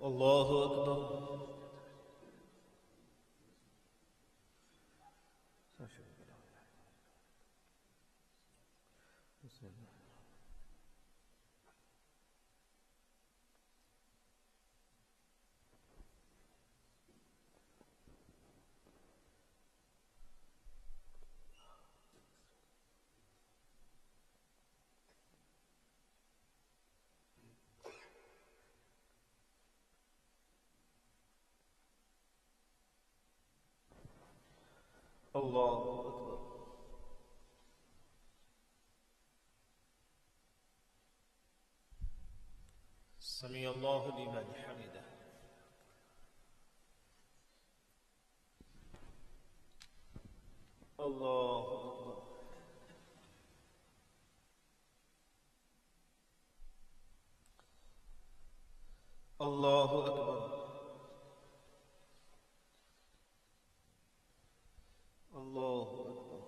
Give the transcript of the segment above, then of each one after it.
Allahu Akbar. Allahu Akbar. Sami Allahu liman hamidah. Allahu Akbar. Allahu Akbar. Allahu Akbar.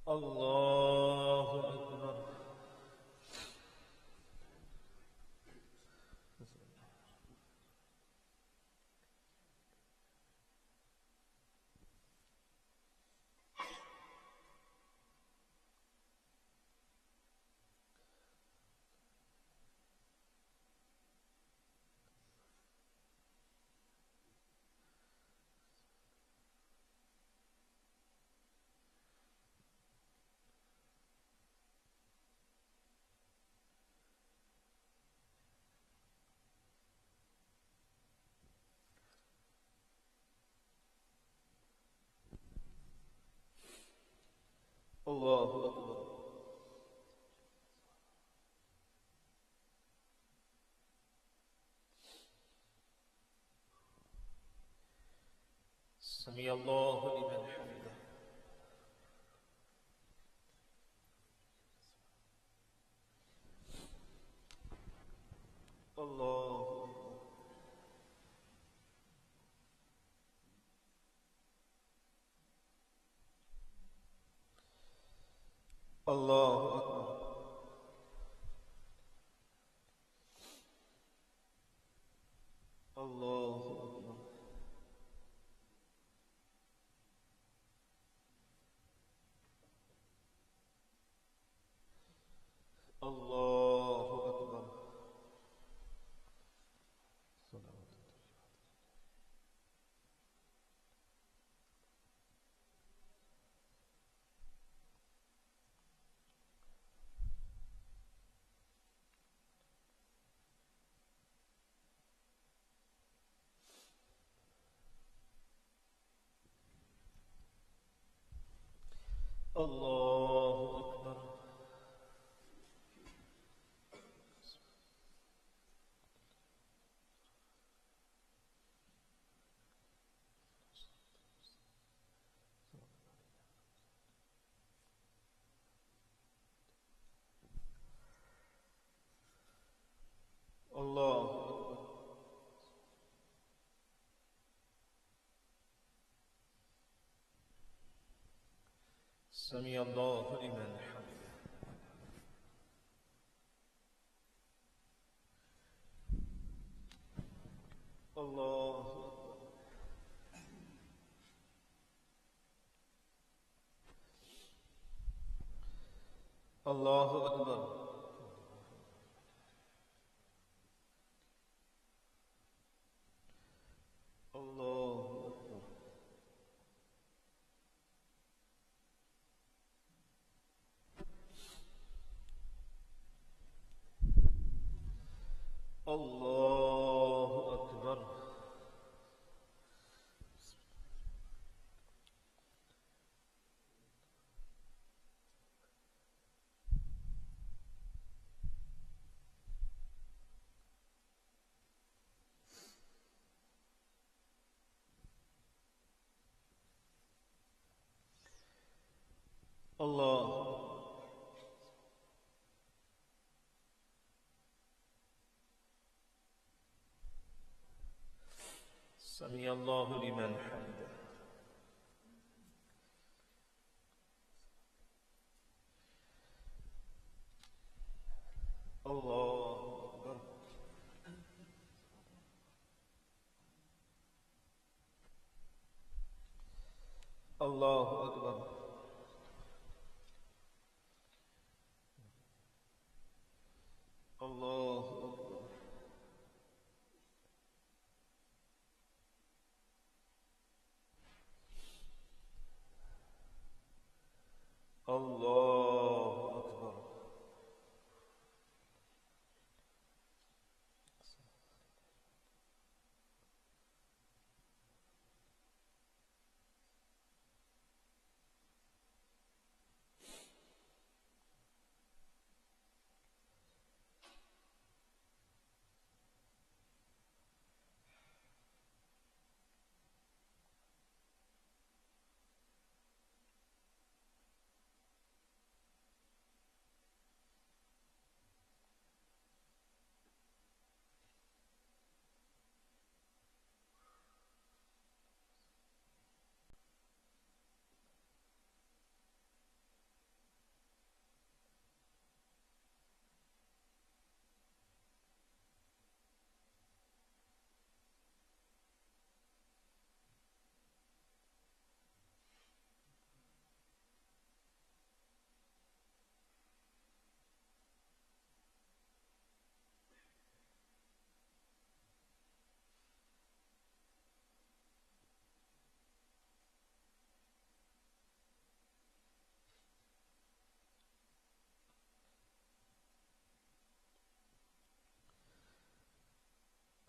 Allahu Akbar. Allahu Akbar. Sami Allahu liman hamidah. Allahu Akbar. Allahu Akbar. Allahu Akbar. Allahu Akbar. Allahu Akbar. Allahu Akbar. Sami Allahu liman hamidah. Allahu Akbar. Allahu Akbar. Allahu Akbar. Allahu Akbar. Allah. Sami Allahu liman hamidah. Allahu Akbar. Allahu Akbar. Allahu Akbar.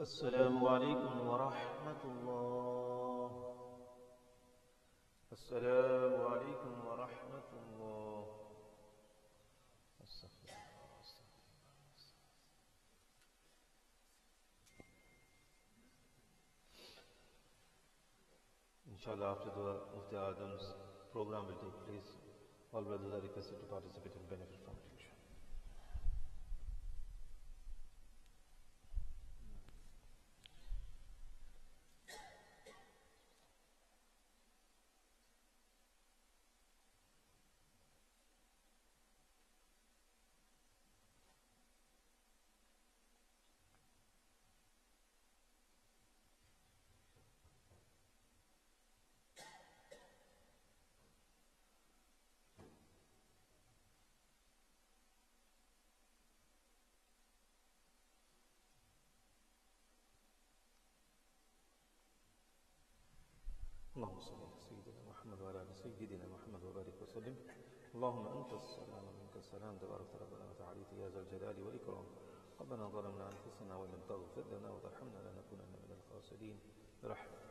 السلام عليكم ورحمة الله. السلام عليكم ورحمة الله. استغفر الله، استغفر الله. Inshallah, after the Mufti Adam's program will take place, all brothers are requested to participate and benefit from it. اللهم صل على سيدنا محمد وعلى ال سيدنا محمد وبارك وسلم. اللهم انت السلام ومنك السلام، تبارك ربنا وتعاليت يا ذا الجلال والاكرام. ربنا ظلمنا انفسنا وان لم تغفر لنا وترحمنا لنكونن من الخاسرين برحمتك.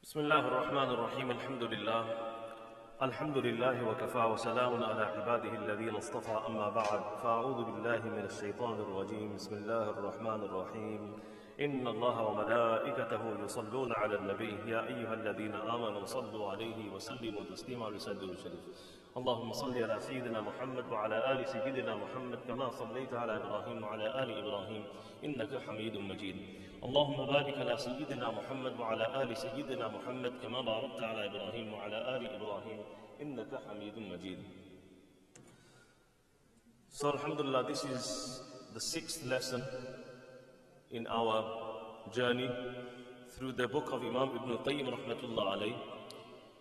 بسم الله الرحمن الرحيم. الحمد لله الحمد لله وكفى وسلام على عباده الذين اصطفى أما بعد فأعوذ بالله من الشيطان الرجيم بسم الله الرحمن الرحيم إن الله وملائكته يصلون على النبي يا أيها الذين آمنوا صلوا عليه وسلموا تسليما لسيدنا الشريف اللهم صل على سيدنا محمد وعلى آل سيدنا محمد كما صليت على إبراهيم وعلى آل إبراهيم إنك حميد مجيد اللهم بارك على سيدنا محمد وعلى آل سيدنا محمد كما باركت على إبراهيم وعلى آل إبراهيم إنك حميد مجيد. So alhamdulillah, this is the 6th lesson in our journey through the book of Imam Ibn Qayyim rahmatullah alayh,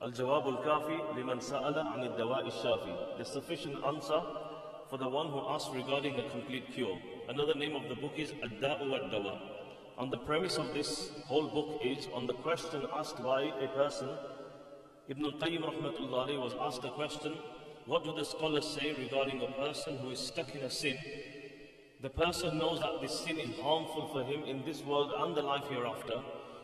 Al-Jawab al-Kafi liman sa'ala an al-dawa' al-shafi, the sufficient answer for the one who asks regarding a complete cure. Another name of the book is Ad-Da'u Ad-Dawa. And the premise of this whole book is on the question asked by a person. Ibn al-Qayyim rahmatullah alayh was asked a question, what do the scholars say regarding a person who is stuck in a sin? The person knows that this sin is harmful for him in this world and the life hereafter.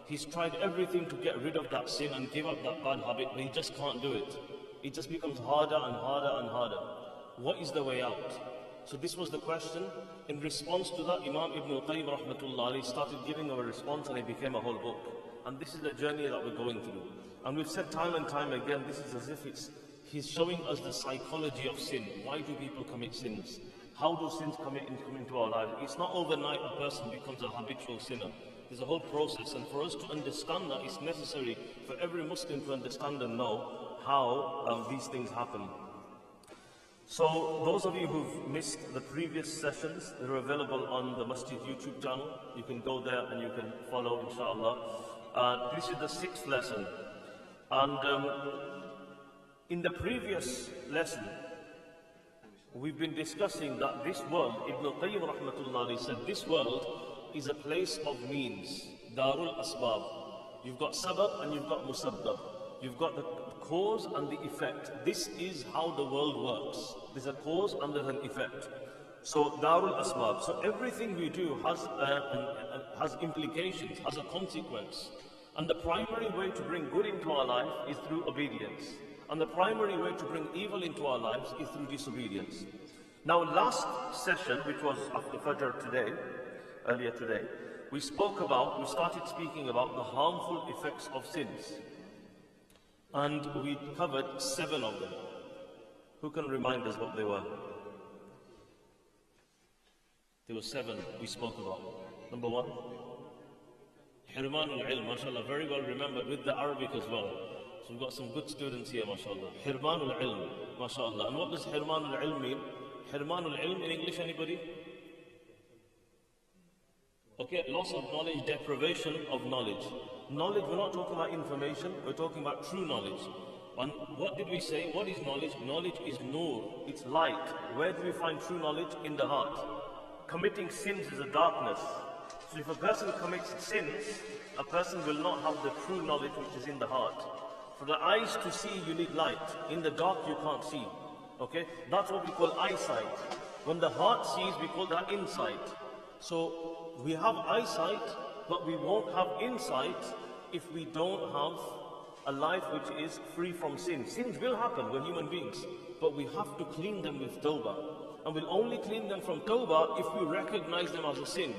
He's tried everything to get rid of that sin and give up that bad habit, but he just can't do it. It just becomes harder and harder and harder. What is the way out? So this was the question. In response to that, Imam Ibn al-Qayyim rahmatullah alayh started giving a response and it became a whole book. And this is the journey that we're going through. And we've said time and time again, this is as if he's showing us the psychology of sin. Why do people commit sins? How do sins come into our lives? It's not overnight a person becomes a habitual sinner. There's a whole process, and for us to understand that, it's necessary for every Muslim to understand and know how these things happen. So those of you who've missed the previous sessions, they're available on the Masjid YouTube channel. You can go there and you can follow, inshallah. This is the 6th lesson. And in the previous lesson, we've been discussing that this world, Ibn al-Qayyim rahmatullah alayh said, this world is a place of means, Darul Asbab. You've got sabab and you've got musabbab. You've got the cause and the effect. This is how the world works. There's a cause and there's an effect. So Darul Asbab. So everything we do has implications, has a consequence. And the primary way to bring good into our life is through obedience. And the primary way to bring evil into our lives is through disobedience. Now last session, which was after Fajr today, earlier today, we started speaking about the harmful effects of sins. And we covered 7 of them. Who can remind us what they were? There were 7 we spoke about. Number 1, Hirman al-Ilm, mashallah, very well remembered with the Arabic as well. So we've got some good students here, mashallah. Hirman al-Ilm, mashallah. And what does Hirman al-Ilm mean? Hirman al-Ilm in English, anybody? Okay, loss of knowledge, deprivation of knowledge. Knowledge, we're not talking about information, we're talking about true knowledge. And what did we say? What is knowledge? Knowledge is nur, it's light. Where do we find true knowledge? In the heart. Committing sins is a darkness. So if a person commits sins, a person will not have the true knowledge which is in the heart. For the eyes to see, you need light. In the dark, you can't see. Okay? That's what we call eyesight. When the heart sees, we call that insight. So we have eyesight, but we won't have insight if we don't have a life which is free from sin. Sins will happen, we're human beings, but we have to clean them with tawbah. And we'll only clean them from tawbah if we recognize them as a sin.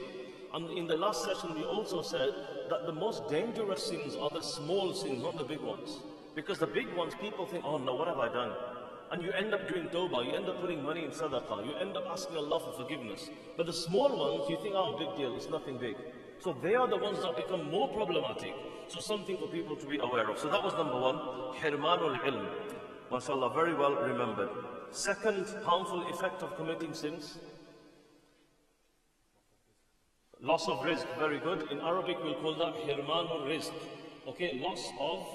And in the last session we also said that the most dangerous sins are the small sins, not the big ones. Because the big ones, people think, oh no, what have I done? And you end up doing tawbah, you end up putting money in sadaqah, you end up asking Allah for forgiveness. But the small ones, you think, oh, big deal, it's nothing big. So they are the ones that become more problematic. So something for people to be aware of. So that was number 1, Hirmanul Ilm. MashaAllah, very well remembered. Second harmful effect of committing sins, loss of rizq. Very good. In Arabic we'll call that Hirmanul Rizq. Okay, loss of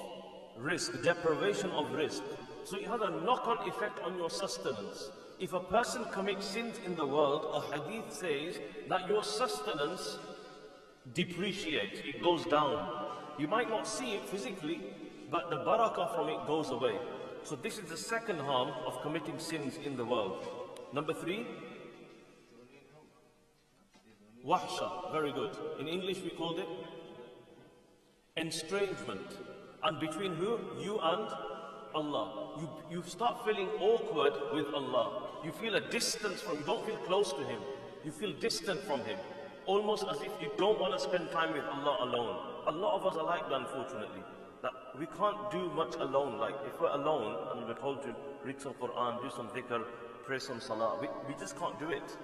rizq, deprivation of rizq. So it has a knock-on effect on your sustenance. If a person commits sins in the world, a hadith says that your sustenance depreciates, it goes down. You might not see it physically, but the barakah from it goes away. So this is the second harm of committing sins in the world. Number 3, wahsha. Very good. In English we called it estrangement. And between who? You and Allah. You start feeling awkward with Allah. You feel a distance from, you don't feel close to Him. You feel distant from Him. Almost as if you don't want to spend time with Allah alone. A lot of us are like that, unfortunately. That we can't do much alone. Like if we're alone and we're told to read some Quran, do some dhikr, pray some salah, we just can't do it.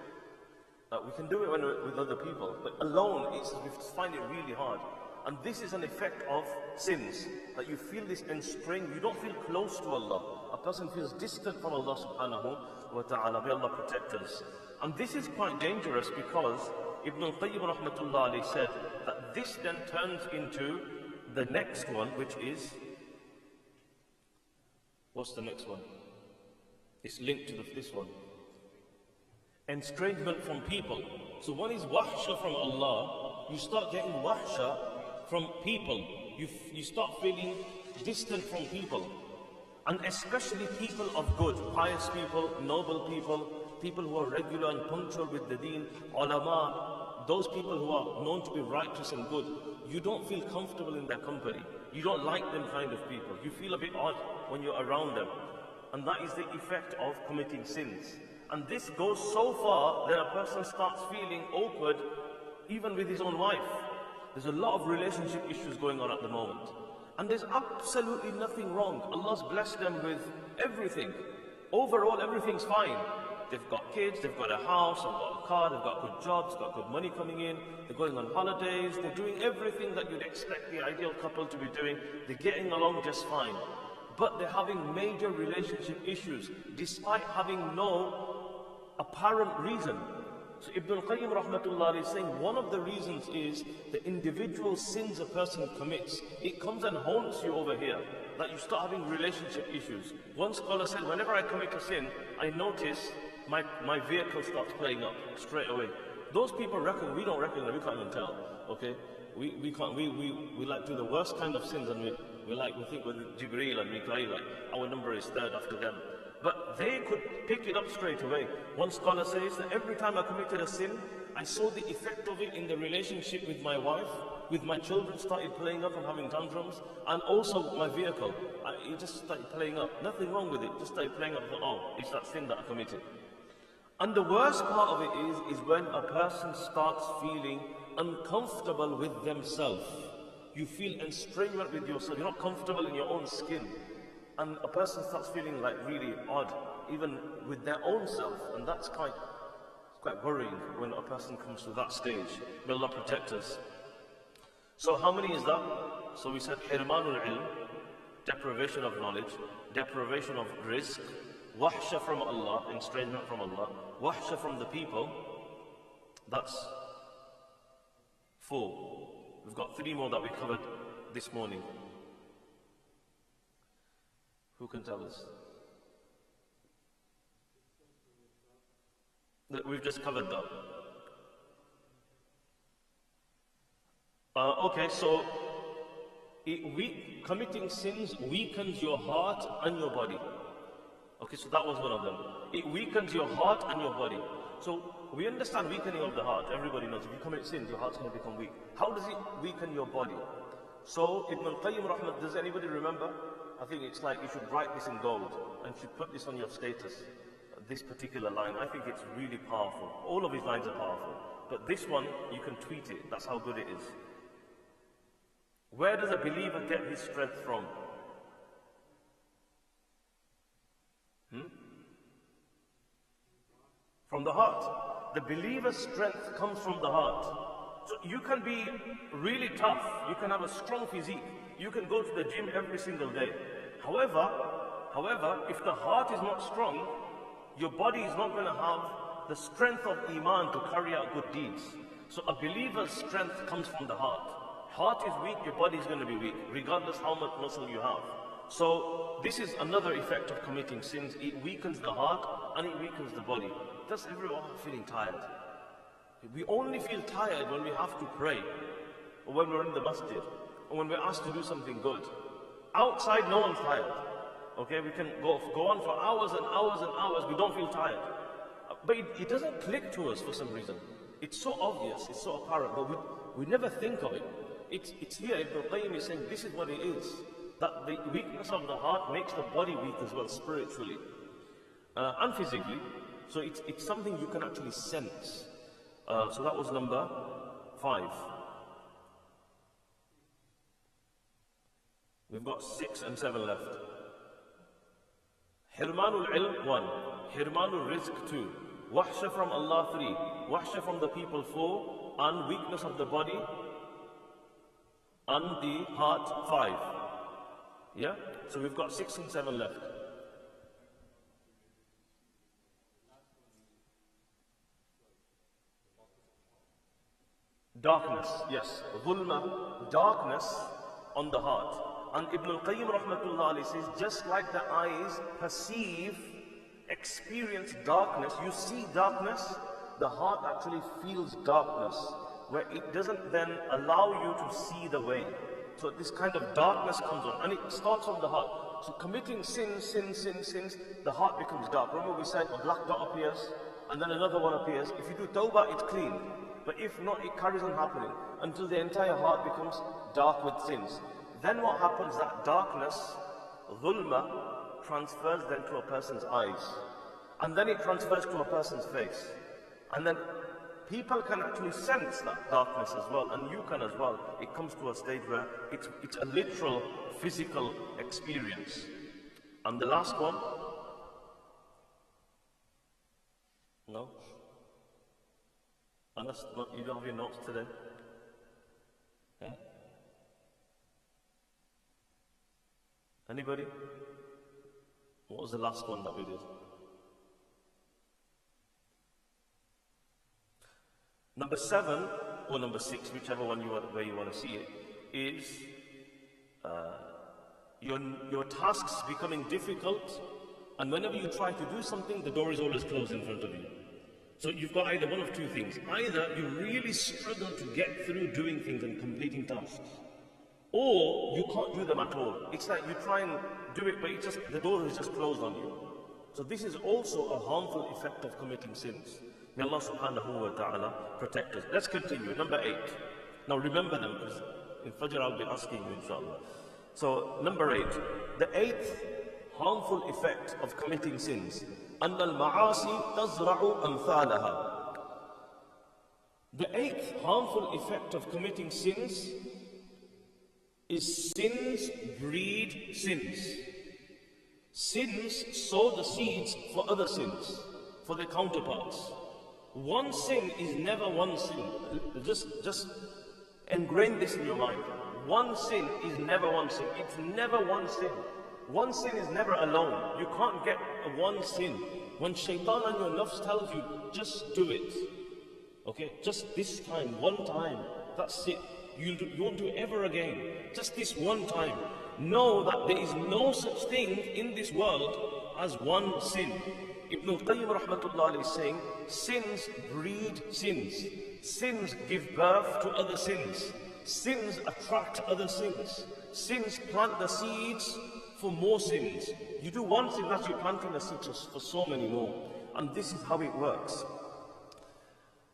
We can do it when we're with other people, but alone, we find it really hard. And this is an effect of sins, that you feel this estranged, you don't feel close to Allah. A person feels distant from Allah subhanahu wa ta'ala. May Allah protect us. And this is quite dangerous because Ibn al-Qayyim rahmatullah alayhi said that this then turns into the next one, which is, what's the next one? It's linked to this one. Estrangement from people. So one is wahsha from Allah. You start getting wahsha from people. You start feeling distant from people. And especially people of good, pious people, noble people, people who are regular and punctual with the deen, ulama, those people who are known to be righteous and good. You don't feel comfortable in their company. You don't like them kind of people. You feel a bit odd when you're around them. And that is the effect of committing sins. And this goes so far that a person starts feeling awkward even with his own wife. There's a lot of relationship issues going on at the moment. And there's absolutely nothing wrong. Allah's blessed them with everything. Overall, everything's fine. They've got kids, they've got a house, they've got a car, they've got good jobs, they've got good money coming in, they're going on holidays, they're doing everything that you'd expect the ideal couple to be doing. They're getting along just fine. But they're having major relationship issues, despite having no apparent reason. So Ibn al-Qayyim rahmatullah is saying one of the reasons is the individual sins a person commits. It comes and haunts you over here, that you start having relationship issues. One scholar said, whenever I commit a sin, I notice my vehicle starts playing up straight away. Those people reckon, we don't reckon, we can't even tell. Okay, we like do the worst kind of sins, and we think with Jibreel and Mikael, like our number is third after them. But they could pick it up straight away. One scholar says that every time I committed a sin, I saw the effect of it in the relationship with my wife, with my children started playing up and having tantrums, and also my vehicle. It just started playing up. Nothing wrong with it, just started playing up. I thought, oh, it's that sin that I committed. And the worst part of it is when a person starts feeling uncomfortable with themselves. You feel estrangement with yourself. You're not comfortable in your own skin. And a person starts feeling like really odd, even with their own self. And that's quite worrying when a person comes to that stage. May Allah protect us. So how many is that? So we said hirmanul ilm, deprivation of knowledge, deprivation of rizq, wahsha from Allah, estrangement from Allah, wahsha from the people. That's 4. We've got 3 more that we covered this morning. Who can tell us? We've just covered that. Okay, so committing sins weakens your heart and your body. Okay, so that was one of them. It weakens your heart and your body. So we understand weakening of the heart. Everybody knows if you commit sins, your heart's going to become weak. How does it weaken your body? So Ibn al-Qayyim rahmat, does anybody remember? I think it's like you should write this in gold and you should put this on your status, this particular line. I think it's really powerful. All of his lines are powerful. But this one, you can tweet it. That's how good it is. Where does a believer get his strength from? From the heart. The believer's strength comes from the heart. So you can be really tough. You can have a strong physique. You can go to the gym every single day. However, if the heart is not strong, your body is not going to have the strength of Iman to carry out good deeds. So a believer's strength comes from the heart. Heart is weak, your body is going to be weak, regardless how much muscle you have. So this is another effect of committing sins. It weakens the heart and it weakens the body. Does everyone feeling tired? We only feel tired when we have to pray, or when we're in the masjid, or when we're asked to do something good. Outside, no one's tired. Okay, we can go on for hours and hours and hours, we don't feel tired. But it doesn't click to us for some reason. It's so obvious, it's so apparent, but we never think of it. It's here, Ibn al-Qayyim is saying, this is what it is. that the weakness of the heart makes the body weak as well, spiritually and physically. So it's something you can actually sense. So that was number 5. We've got 6 and 7 left. Hirmanul ilm 1, Hirmanul rizq 2, wahsha from Allah 3, wahsha from the people 4, and weakness of the body and the heart 5. Yeah? So we've got 6 and 7 left. Darkness, yes. Dhulma, darkness on the heart. And Ibn al-Qayyim rahmatullah alayhi says, just like the eyes perceive, experience darkness, you see darkness, the heart actually feels darkness, where it doesn't then allow you to see the way. So this kind of darkness comes on, and it starts on the heart. So committing sins, the heart becomes dark. Remember we said a black dot appears, and then another one appears. If you do tawbah, it's clean. But if not, it carries on happening until the entire heart becomes dark with sins. Then what happens, that darkness, dhulma, transfers then to a person's eyes. And then it transfers to a person's face. And then people can actually sense that darkness as well, and you can as well. It comes to a stage where it's a literal physical experience. And the last one? No? Unless you don't have your notes today? Yeah? Anybody? What was the last one that we did? Number 7 or number 6, whichever one way you want to see it, is your tasks becoming difficult, and whenever you try to do something, the door is always closed in front of you. So you've got either one of two things. Either you really struggle to get through doing things and completing tasks, or you can't do them at all. It's like you try and do it, but the door is just closed on you. So this is also a harmful effect of committing sins. May Allah subhanahu wa ta'ala protect us. Let's continue. Number 8. Now remember them, because in Fajr I'll be asking you inshallah. So number 8. The 8th harmful effect of committing sins. أن المعاصي تزرع أمثالها. The 8th harmful effect of committing sins is sins breed sins. Sins sow the seeds for other sins, for their counterparts. One sin is never one sin. Just ingrain this in your mind. One sin is never one sin. It's never one sin. One sin is never alone. You can't get one sin. When shaitan and your nafs tells you, just do it. Okay, just this time, one time. That's it. You won't do it ever again. Just this one time. Know that there is no such thing in this world as one sin. Ibn al-Qayyim rahmatullah alayhi is saying, sins breed sins. Sins give birth to other sins. Sins attract other sins. Sins plant the seeds for more sins. You do one sin, that you're planting the seeds for so many more. And this is how it works.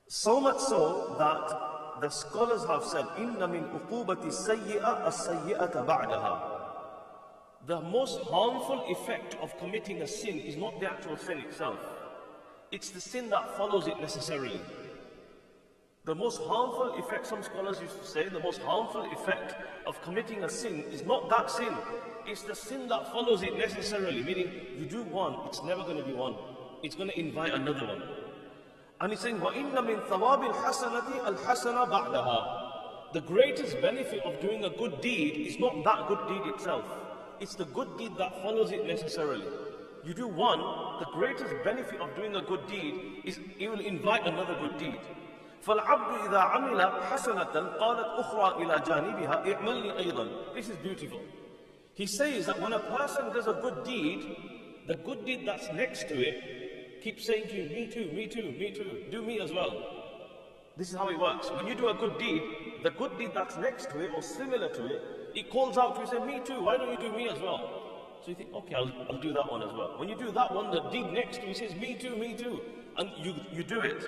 So much so that the scholars have said, إِنَّ مِنْ أُقُوبَةِ السَّيِّئَةِ السَّيِّئَةَ بَعْدَهَا. The most harmful effect of committing a sin is not the actual sin itself. It's the sin that follows it necessarily. The most harmful effect, some scholars used to say, the most harmful effect of committing a sin is not that sin. It's the sin that follows it necessarily. Meaning, you do one, it's never going to be one. It's going to invite another one. And he's saying, وَإِنَّ مِنْ ثَوَابِ الْحَسَنَةِ الْحَسَنَ بَعْدَهَا. The greatest benefit of doing a good deed is not that good deed itself. It's the good deed that follows it necessarily. You do one, the greatest benefit of doing a good deed is it will invite another good deed. فَالْعَبْدُ إِذَا عَمِلَ حَسَنَةً قَالَتْ أُخْرَى إِلَى جَانِبِهَا اِعْمَلْنِ أَيْضًا. This is beautiful. He says that when a person does a good deed, the good deed that's next to it keeps saying to you, me too, me too, me too, do me as well. This is how it works. When you do a good deed, the good deed that's next to it or similar to it, it calls out to you and says, me too, why don't you do me as well? So you think, okay, I'll do that one as well. When you do that one, the deed next to it says, me too, and you do it.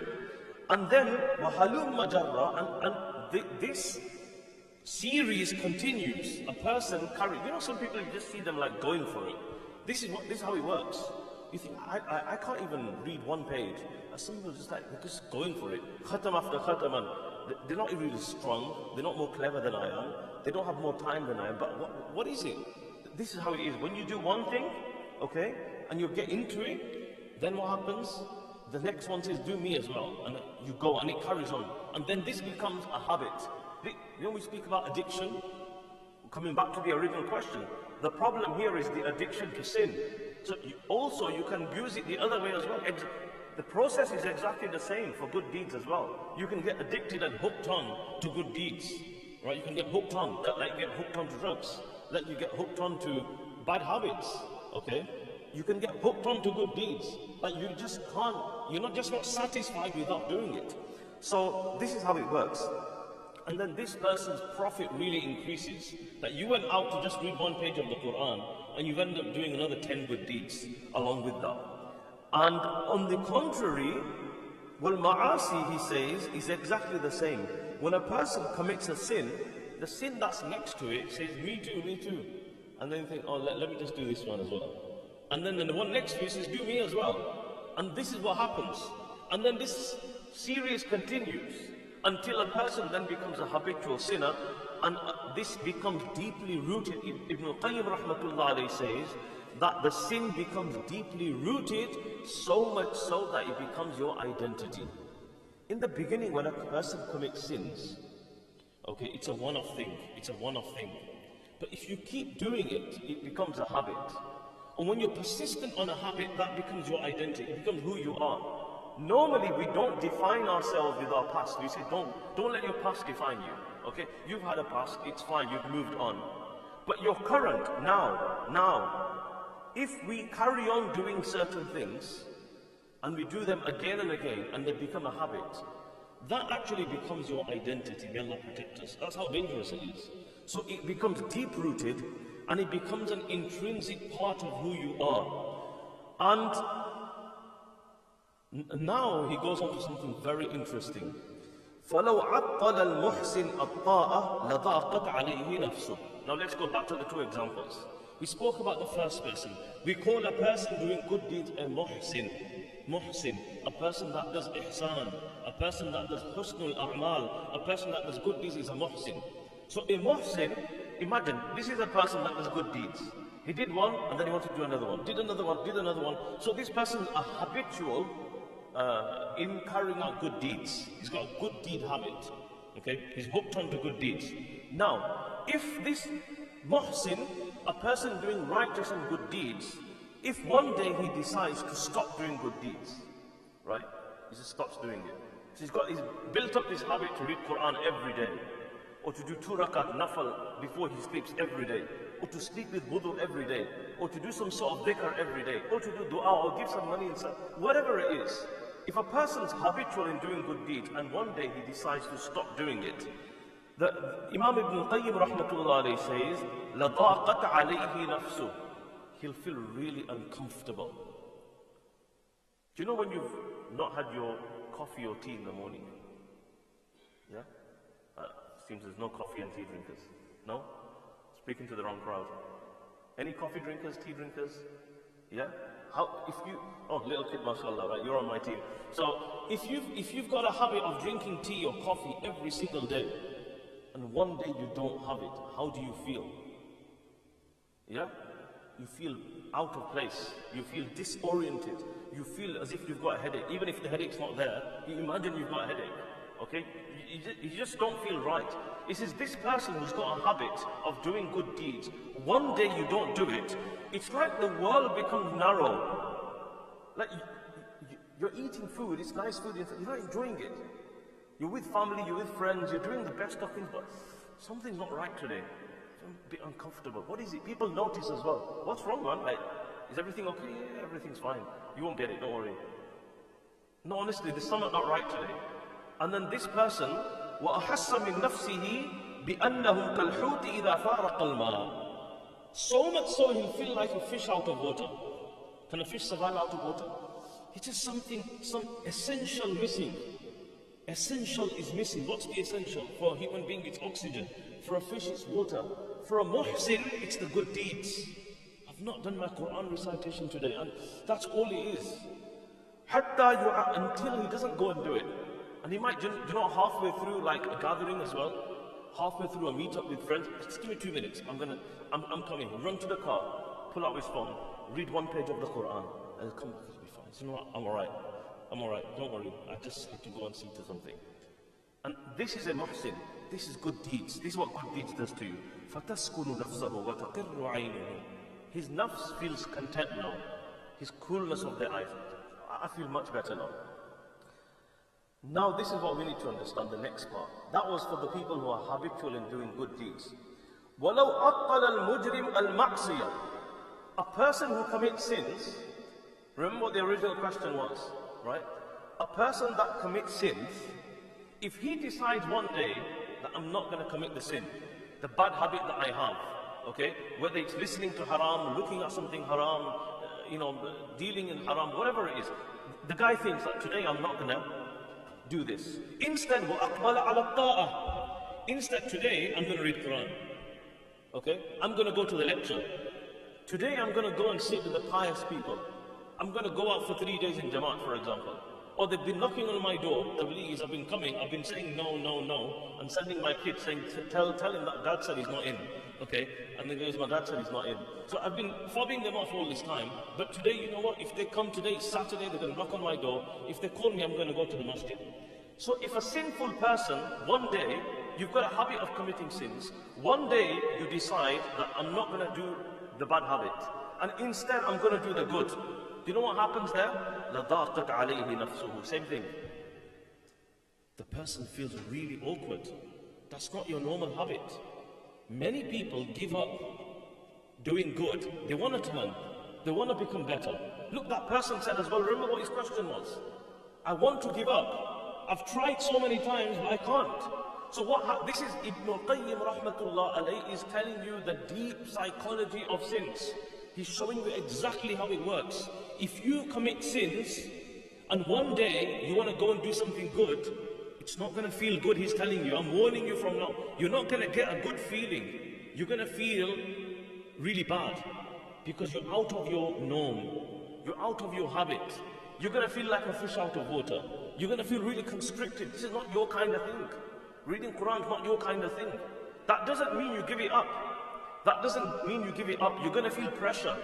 And then, وَحَلُمَّ جَرَّ, and this series continues. A person carry, some people you just see them like going for it. This is how it works. You think, I can't even read one page. And some people just like, they're just going for it. Khatam after khatam, and they're not really strong. They're not more clever than I am. They don't have more time than I am. But what is it? This is how it is. When you do one thing, okay, and you get into it, then what happens? The next one says, do me as well. And you go, and it carries on. And then this becomes a habit. We speak about addiction. Coming back to the original question, the problem here is the addiction to sin. So you can use it the other way as well. The process is exactly the same for good deeds as well. You can get addicted and hooked on to good deeds. Right? You can get hooked on, like you get hooked on to drugs, like you get hooked on to bad habits. Okay? You can get hooked on to good deeds, but you just can't, you're not satisfied without doing it. So this is how it works. And then this person's profit really increases. That you went out to just read one page of the Quran, and you've ended up doing another 10 good deeds along with that. And on the contrary, wal ma'asi, he says, is exactly the same. When a person commits a sin, the sin that's next to it says, me too, me too. And then you think, oh, let me just do this one as well. And then the one next to you says, do me as well. And this is what happens. And then this series continues until a person then becomes a habitual sinner, and this becomes deeply rooted. Ibn al-Qayyim rahmatullah alayhi says that the sin becomes deeply rooted, so much so that it becomes your identity. In the beginning, when a person commits sins, okay, it's a one-off thing. It's a one-off thing. But if you keep doing it, it becomes a habit. And when you're persistent on a habit, that becomes your identity. It becomes who you are. Normally, we don't define ourselves with our past. We say, don't let your past define you. Okay? You've had a past, it's fine, you've moved on. But your current, now, if we carry on doing certain things, and we do them again and again, and they become a habit, that actually becomes your identity. May Allah protect us. That's how dangerous it is. So it becomes deep-rooted, and it becomes an intrinsic part of who you are. And now he goes on to something very interesting. فَلَوْ عَطَّلَ الْمُحْسِنْ الطَّاءَ لَضَاقَتْ عَلَيْهِ نَفْسُهُ. Now let's go back to the two examples. We spoke about the first person. We call a person doing good deeds a muhsin. Muhsin, a person that does ihsan, a person that does husnul a'mal, a person that does good deeds is a muhsin. So a muhsin, imagine, this is a person that does good deeds. He did one, and then he wanted to do another one. Did another one, did another one. So this person is a habitual in carrying out good deeds. He's got a good deed habit. Okay? He's hooked on to good deeds. Now, if this muhsin, a person doing righteous and good deeds, if one day he decides to stop doing good deeds, right? He just stops doing it. So he's built up this habit to read Quran every day, or to do 2 rakat nafal before he sleeps every day, or to sleep with wudu every day, or to do some sort of dhikr every day, or to do dua, or give some money, and whatever it is. If a person's habitual in doing good deeds, and one day he decides to stop doing it, the Imam Ibn al-Qayyim rahmatullah alayhi says, لَضَاقَتْ عَلَيْهِ نَفْسُهُ. He'll feel really uncomfortable. Do you know when you've not had your coffee or tea in the morning? Yeah? Seems there's no coffee and tea drinkers. No? Speaking to the wrong crowd. Any coffee drinkers, tea drinkers? Yeah? Little kid, mashallah, right? You're on my team. So, if you've got a habit of drinking tea or coffee every single day, and one day you don't have it, how do you feel? Yeah? You feel out of place. You feel disoriented. You feel as if you've got a headache. Even if the headache's not there, you imagine you've got a headache. Okay? You just don't feel right. It is this person who's got a habit of doing good deeds. One day you don't do it, it's like the world becomes narrow. Like you're eating food, it's nice food, you're not enjoying it. You're with family, you're with friends, you're doing the best of things, but something's not right today. I'm a bit uncomfortable. What is it? People notice as well. What's wrong, man? Like, is everything okay? Yeah, everything's fine. You won't get it, don't worry. No, honestly, there's something not right today. And then this person, وَأَحَسَّ مِن نَفْسِهِ بِأَنَّهُ كَالْحُوتِ إِذَا فَارَقَ الْمَاءِ. So much so he'll feel like a fish out of water. Can a fish survive out of water? It's just some essential missing. Essential is missing. What's the essential? For a human being, it's oxygen. For a fish, it's water. For a muhsin, it's the good deeds. I've not done my Quran recitation today, and that's all it is. Until he doesn't go and do it. And he might, halfway through like a gathering as well, halfway through a meetup with friends, just give me 2 minutes, I'm coming. Run to the car, pull out his phone, read 1 page of the Quran, and come back, it'll be fine. So, you know what, I'm alright, don't worry, I just need to go and see to something. And this is a muhsin, this is good deeds, this is what good deeds does to you. فَتَسْكُنُ نَفْسَهُ وَتَقِرُّ عَيْنُهُ. His nafs feels content now, his coolness of the eyes. I feel much better now. Now this is what we need to understand, the next part. That was for the people who are habitual in doing good deeds. وَلَوْ أَقَّلَ الْمُجْرِمْ الْمَعْصِيَةِ. A person who commits sins, remember what the original question was, right? A person that commits sins, if he decides one day that I'm not going to commit the sin, the bad habit that I have, okay? Whether it's listening to haram, looking at something haram, dealing in haram, whatever it is, the guy thinks that today I'm not going to do this. Instead, وَأَقْبَلَ عَلَى الطَّاعَةِ. Instead, today I'm going to read Quran. Okay? I'm going to go to the lecture. Today I'm going to go and sit with the pious people. I'm going to go out for 3 days in Jamaat, for example. Or they've been knocking on my door, the Tabligis have been coming, I've been saying no, no, no, and sending my kids saying, tell him that Dad said he's not in. Okay? And then goes, my dad said he's not in. So I've been fobbing them off all this time. But today, you know what? If they come today, it's Saturday, they're going to knock on my door. If they call me, I'm going to go to the masjid. So if a sinful person, one day, you've got a habit of committing sins, one day you decide that I'm not going to do the bad habit. And instead, I'm going to do the good. Do you know what happens there? لَضَاقَتْ عَلَيْهِ نَفْسُهُ. Same thing. The person feels really awkward. That's not your normal habit. Many people give up doing good. They want to turn. They want to become better. Look, that person said as well, remember what his question was? I want to give up. I've tried so many times, but I can't. So this is Ibn al-Qayyim rahmatullah alayhi is telling you the deep psychology of sins. He's showing you exactly how it works. If you commit sins, and one day you want to go and do something good, it's not going to feel good, he's telling you. I'm warning you from now. You're not going to get a good feeling. You're going to feel really bad. Because you're out of your norm. You're out of your habit. You're going to feel like a fish out of water. You're going to feel really constricted. This is not your kind of thing. Reading Quran is not your kind of thing. That doesn't mean you give it up. That doesn't mean you give it up. You're going to feel pressure.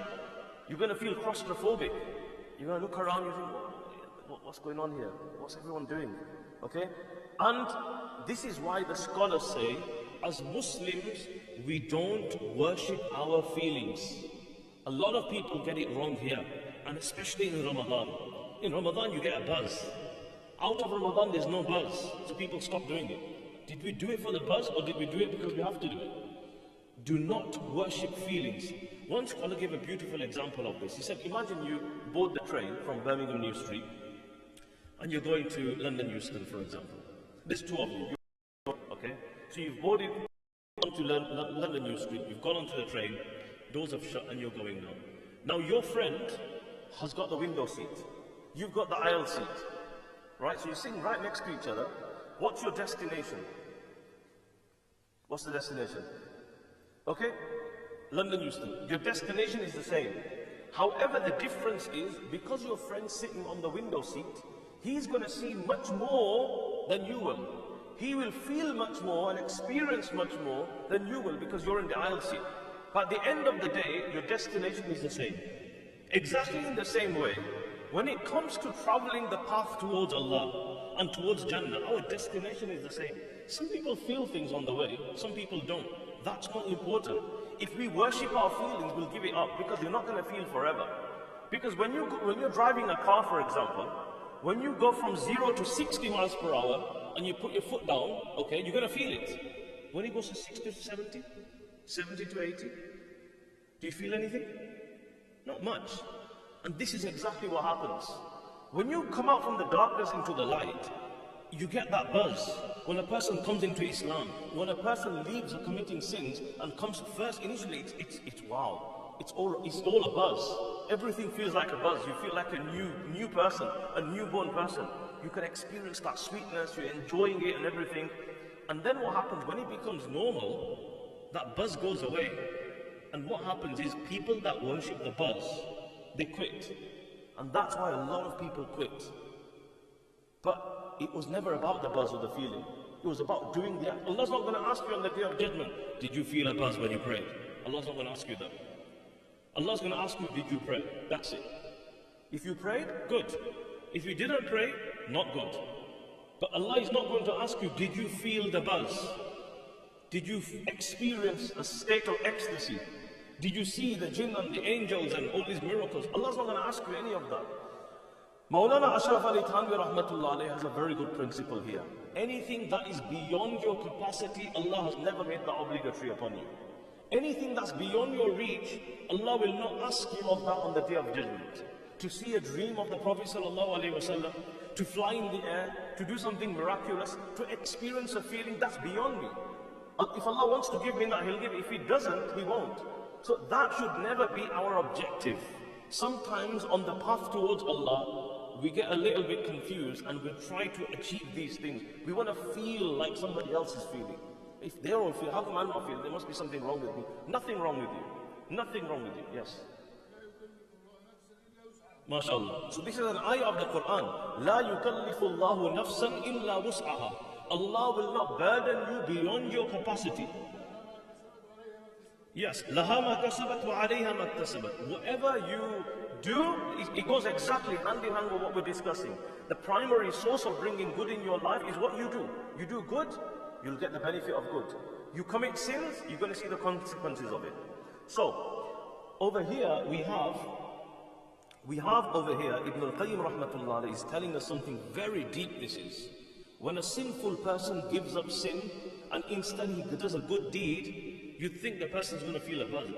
You're going to feel claustrophobic. You're going to look around and think, what's going on here? What's everyone doing? Okay? And this is why the scholars say, as Muslims, we don't worship our feelings. A lot of people get it wrong here, and especially in Ramadan. In Ramadan, you get a buzz. Out of Ramadan, there's no buzz, so people stop doing it. Did we do it for the buzz, or did we do it because we have to do it? Do not worship feelings. One scholar gave a beautiful example of this. He said, imagine you board the train from Birmingham New Street, and you're going to London Euston, for example. There's two of you. Okay? So you've boarded onto London New Street, you've gone onto the train, doors have shut, and you're going now. Now your friend has got the window seat. You've got the aisle seat. Right? So you're sitting right next to each other. What's your destination? What's the destination? Okay? London Euston. Your destination is the same. However, the difference is, because your friend's sitting on the window seat, he's going to see much more than you will. He will feel much more and experience much more than you will because you're in the aisle seat. But at the end of the day, your destination is the same. Exactly in the same way, when it comes to traveling the path towards Allah and towards Jannah, our destination is the same. Some people feel things on the way, some people don't. That's not important. If we worship our feelings, we'll give it up because you're not going to feel forever. Because when you're driving a car, for example, when you go from 0 to 60 miles per hour and you put your foot down, okay, you're going to feel it. When it goes to 60 to 70, 70 to 80, do you feel anything? Not much. And this is exactly what happens. When you come out from the darkness into the light, you get that buzz. When a person comes into Islam, when a person leaves committing sins and comes first, initially it's wow. It's all a buzz. Everything feels like a buzz. You feel like a new person, a newborn person. you can experience that sweetness, you're enjoying it and everything. And then what happens when it becomes normal, that buzz goes away. And what happens is people that worship the buzz, they quit. And that's why a lot of people quit. But it was never about the buzz or the feeling. It was about doing the act. Allah's not going to ask you on the day of judgment, did you feel a buzz when you prayed? Allah's not going to ask you that. Allah's going to ask you, did you pray? That's it. If you prayed, good. If you didn't pray, not good. But Allah is not going to ask you, did you feel the buzz? Did you experience a state of ecstasy? Did you see the jinn and the angels and all these miracles? Allah's not going to ask you any of that. Maulana Ashraf Ali Thanvi Rahmatullah Alayhi has a very good principle here. Anything that is beyond your capacity, Allah has never made that obligatory upon you. Anything that's beyond your reach, Allah will not ask you of that on the day of judgment. To see a dream of the Prophet Sallallahu Alaihi Wasallam, to fly in the air, to do something miraculous, to experience a feeling that's beyond me. If Allah wants to give me that, He'll give it. If He doesn't, He won't. So that should never be our objective. Sometimes on the path towards Allah, we get a little bit confused and we try to achieve these things. We want to feel like somebody else is feeling. If they don't feel, how come I'm not feeling? There must be something wrong with me. Nothing wrong with you. Nothing wrong with you. Yes. MashaAllah. So this is an ayah of the Quran. لا يكلف الله نفسا إلا وسعها. Allah will not burden you beyond your capacity. Yes. لها ما كسبت وعليها ما اكتسبت. Whatever you do, it goes exactly hand in hand with what we're discussing. The primary source of bringing good in your life is what you do. You do good, you'll get the benefit of good. You commit sins, you're going to see the consequences of it. So, over here we have over here, Ibn al-Qayyim rahmatullah is telling us something very deep. This is, when a sinful person gives up sin and instead he does a good deed, you think the person's going to feel a buzz.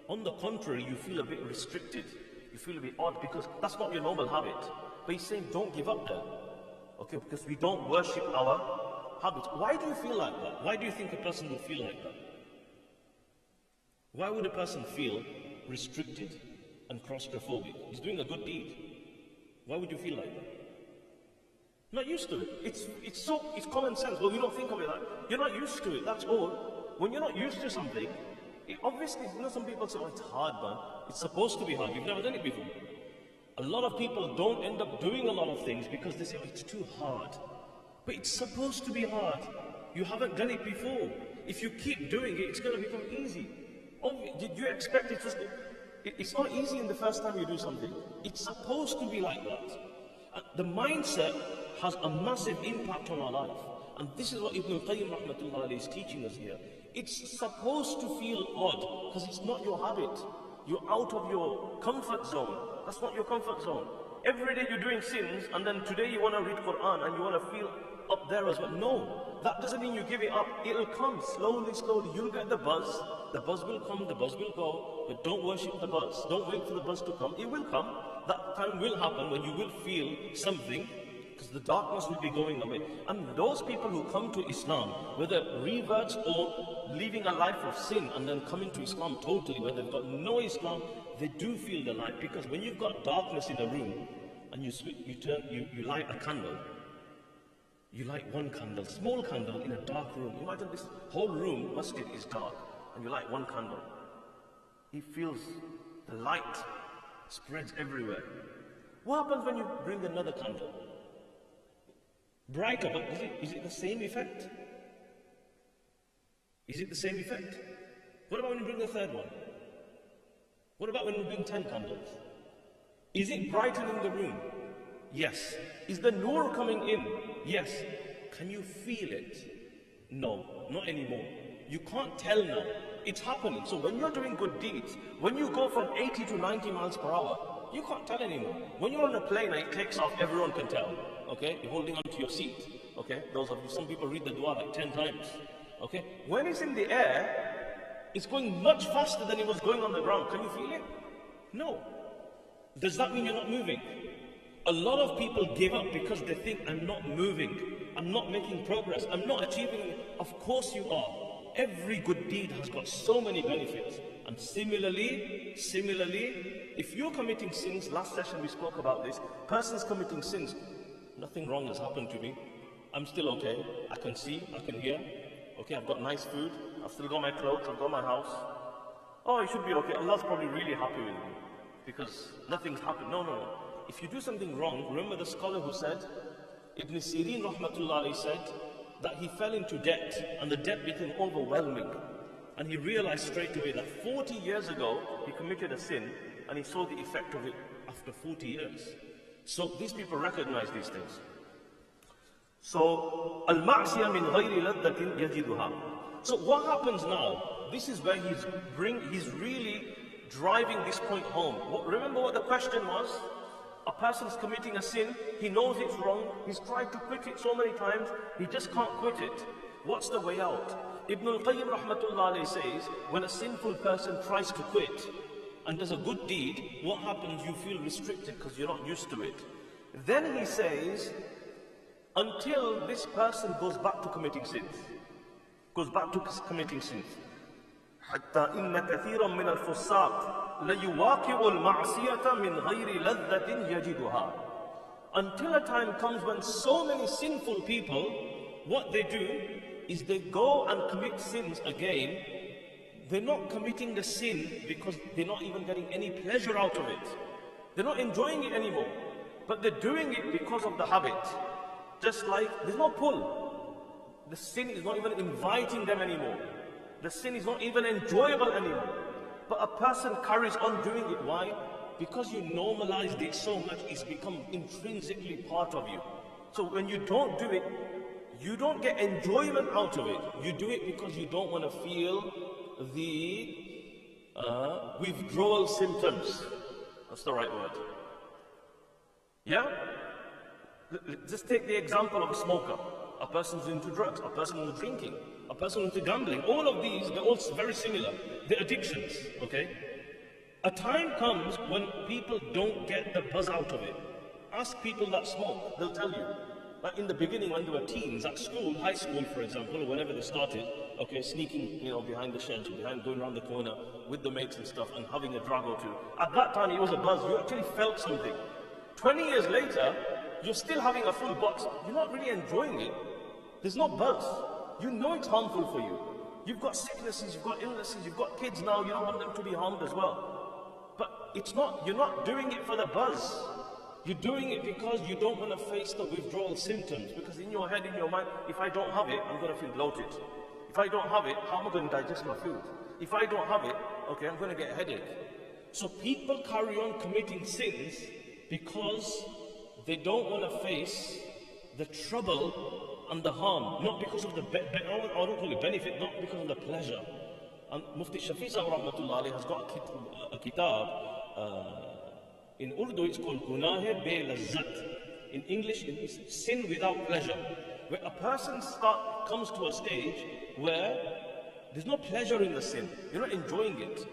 On the contrary, you feel a bit restricted. You feel a bit odd because that's not your normal habit. But he's saying don't give up there. Okay, because we don't worship our habits. Why do you feel like that? Why do you think a person would feel like that? Why would a person feel restricted and claustrophobic? He's doing a good deed. Why would you feel like that? Not used to it. It's common sense. Well, you don't think of it like you're not used to it. That's all. When you're not used to something, obviously, some people say, oh, it's hard, man. It's supposed to be hard. You've never done it before. A lot of people don't end up doing a lot of things because they say, oh, it's too hard. But it's supposed to be hard. You haven't done it before. If you keep doing it, it's going to become easy. Did you expect it to... It's not easy in the first time you do something. It's supposed to be like that. The mindset has a massive impact on our life. And this is what Ibn al-Qayyim rahmatullah is teaching us here. It's supposed to feel odd because it's not your habit. You're out of your comfort zone. That's not your comfort zone. Every day you're doing sins and then today you want to read Quran and you want to feel up there as well. No, that doesn't mean you give it up. It'll come slowly, slowly. You'll get the buzz. The buzz will come, the buzz will go. But don't worship the buzz. Don't wait for the buzz to come. It will come. That time will happen when you will feel something, because the darkness will be going away. And those people who come to Islam, whether reverts or living a life of sin and then coming to Islam totally, where they've got no Islam, they do feel the light. Because when you've got darkness in a room and you light a candle, you light one candle, small candle in a dark room. Imagine this whole room, masjid, is dark, and you light one candle. It feels the light spreads everywhere. What happens when you bring another candle? Brighter, but is it the same effect? Is it the same effect? What about when you bring the third one? What about when you bring 10 candles? Is it brightening the room? Yes. Is the nur coming in? Yes. Can you feel it? No, not anymore. You can't tell now. It's happening. So when you're doing good deeds, when you go from 80 to 90 miles per hour, you can't tell anymore. When you're on a plane and it takes off, everyone can tell. Okay? You're holding on to your seat. Okay? Some people read the dua like 10 times. Okay? When it's in the air, it's going much faster than it was going on the ground. Can you feel it? No. Does that mean you're not moving? A lot of people give up because they think, I'm not moving. I'm not making progress. I'm not achieving. Of course you are. Every good deed has got so many benefits. And similarly, if you're committing sins, last session we spoke about this, persons committing sins, nothing wrong has happened to me. I'm still okay. I can see, I can hear. Okay, I've got nice food. I've still got my clothes, I've got my house. Oh, it should be okay. Allah's probably really happy with me because nothing's happened. No, no, no. If you do something wrong, remember the scholar who said, Ibn Sirin rahmatullah alayhi said that he fell into debt and the debt became overwhelming. And he realized straight away that 40 years ago, he committed a sin and he saw the effect of it after 40 years. So these people recognize these things. So, al-ma'siyah min ghayri laddatin yajiduha. So what happens now? This is where he's really driving this point home. Remember what the question was? A person's committing a sin, he knows it's wrong, he's tried to quit it so many times, he just can't quit it. What's the way out? Ibn al-Qayyim rahmatullah alayhi says, when a sinful person tries to quit and does a good deed, what happens? You feel restricted because you're not used to it. Then he says, until this person goes back to committing sins. حتى إن كثيرا من الفساق ليواقع المعصية من غير لذة يجدها. Until a time comes when so many sinful people, what they do is they go and commit sins again. They're not committing the sin because they're not even getting any pleasure out of it. They're not enjoying it anymore. But they're doing it because of the habit. Just like there's no pull. The sin is not even inviting them anymore. The sin is not even enjoyable anymore. But a person carries on doing it. Why? Because you normalized it so much, it's become intrinsically part of you. So when you don't do it, you don't get enjoyment out of it. You do it because you don't want to feel the withdrawal symptoms. That's the right word. Yeah? Just take the example of a smoker. A person who's into drugs, a person who's drinking, a person who's into gambling. All of these, they're all very similar. They're addictions, okay? A time comes when people don't get the buzz out of it. Ask people that smoke, they'll tell you. Like in the beginning when they were teens, at school, high school for example, or whenever they started, okay, sneaking, behind the shelter, going around the corner with the mates and stuff and having a drag or two. At that time it was a buzz, you actually felt something. 20 years later, you're still having a full box, you're not really enjoying it. There's no buzz. You know it's harmful for you. You've got sicknesses, you've got illnesses, you've got kids now, you don't want them to be harmed as well. But you're not doing it for the buzz. You're doing it because you don't want to face the withdrawal symptoms. Because in your head, in your mind, if I don't have it, I'm going to feel bloated. If I don't have it, how am I going to digest my food? If I don't have it, okay, I'm going to get a headache. So people carry on committing sins because they don't want to face the trouble and the harm, not because of the, I don't call it benefit, not because of the pleasure. And Mufti Shafi Sahib Rahmatullah Alayhi has got a kitab, in Urdu it's called Gunahe Be Lazzat. In English it's sin without pleasure. Where a person comes to a stage where there's no pleasure in the sin. You're not enjoying it.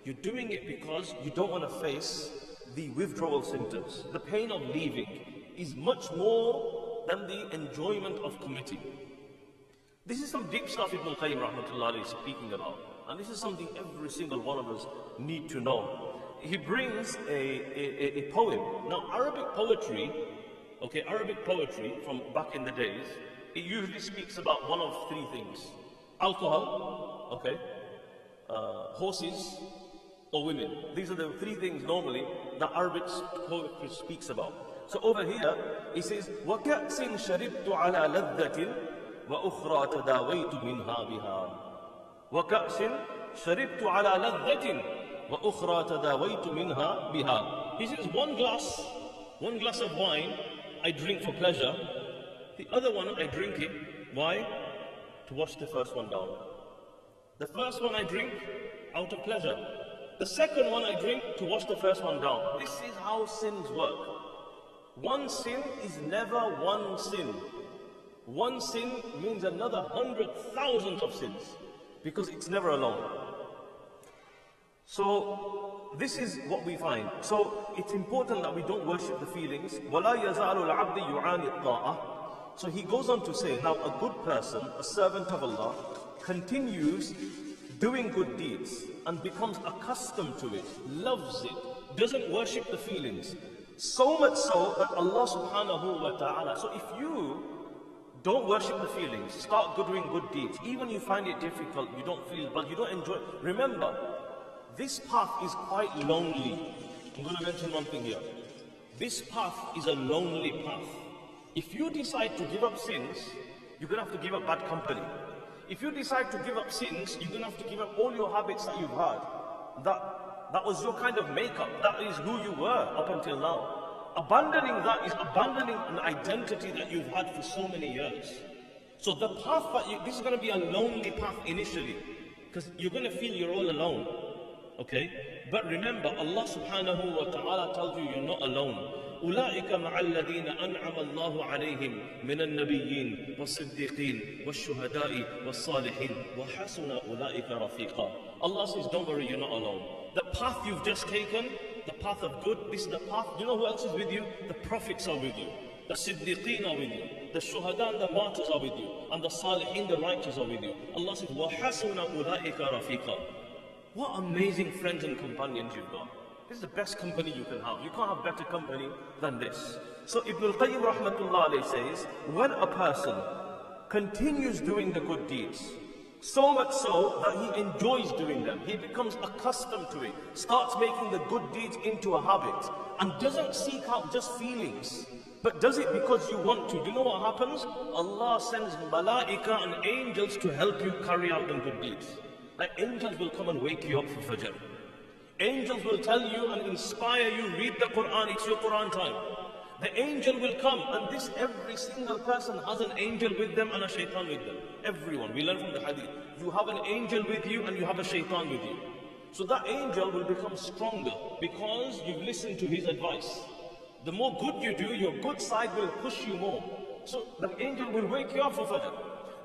You're doing it because you don't want to face the withdrawal symptoms. The pain of leaving is much more than the enjoyment of committing. This is some deep stuff Ibn al-Qayyim rahmatullah alayhi is speaking about. And this is something every single one of us need to know. He brings a poem. Now Arabic poetry from back in the days, it usually speaks about one of three things. Alcohol, okay, horses, or women. These are the three things normally that Arabic poetry speaks about. So over here, he says, وَكَأْسٍ شَرِبْتُ عَلَى لَذَّةٍ وَأُخْرَى تَدَاوَيْتُ مِنْهَا بِهَا وَكَأْسٍ شَرِبْتُ عَلَى لَذَّةٍ وَأُخْرَى تَدَاوَيْتُ مِنْهَا بِهَا. He says, one glass of wine, I drink for pleasure. The other one, I drink it. Why? To wash the first one down. The first one I drink out of pleasure. The second one I drink to wash the first one down. This is how sins work. One sin is never one sin. One sin means another 100,000 of sins, because it's never alone. So this is what we find. So it's important that we don't worship the feelings. وَلَا يَزَالُ الْعَبْدِ يُعَانِ الطَّاعَةِ. So he goes on to say, now a good person, a servant of Allah, continues doing good deeds and becomes accustomed to it, loves it, doesn't worship the feelings. So much so that Allah subhanahu wa ta'ala, so if you don't worship the feelings, start doing good deeds, even you find it difficult, you don't feel, but you don't enjoy, remember, this path is quite lonely. I'm going to mention one thing here. This path is a lonely path. If you decide to give up sins, you're going to have to give up bad company. If you decide to give up sins, you're going to have to give up all your habits that you've had. That was your kind of makeup. That is who you were up until now. Abandoning that is abandoning an identity that you've had for so many years. So the path that this is going to be a lonely path initially, because you're going to feel you're all alone. Okay? But remember, Allah subhanahu wa ta'ala tells you you're not alone. أولئك مع الذين أنعم الله عليهم من النبيين والصديقين والشهداء والصالحين وحسن أولئك رفيقا. Allah says, don't worry, you're not alone. The path you've just taken, the path of good, this is the path. You know who else is with you? The prophets are with you. The Siddiqeen are with you. The Shuhada and the martyrs are with you. And the Salihin, the righteous are with you. Allah says, وَحَسُنَ أُولَٰئِكَ رَفِيقًا. What amazing friends and companions you've got. This is the best company you can have. You can't have better company than this. So Ibn al-Qayyim rahmatullah alayhi says, when a person continues doing the good deeds, so much so that he enjoys doing them, he becomes accustomed to it, starts making the good deeds into a habit, and doesn't seek out just feelings, but does it because you want to. Do you know what happens? Allah sends malaika and angels to help you carry out the good deeds. Like angels will come and wake you up for Fajr. Angels will tell you and inspire you, read the Quran, it's your Quran time. The angel will come, and this every single person has an angel with them and a shaitan with them. Everyone, we learn from the hadith. You have an angel with you and you have a shaitan with you. So that angel will become stronger because you've listened to his advice. The more good you do, your good side will push you more. So the angel will wake you up for Fajr.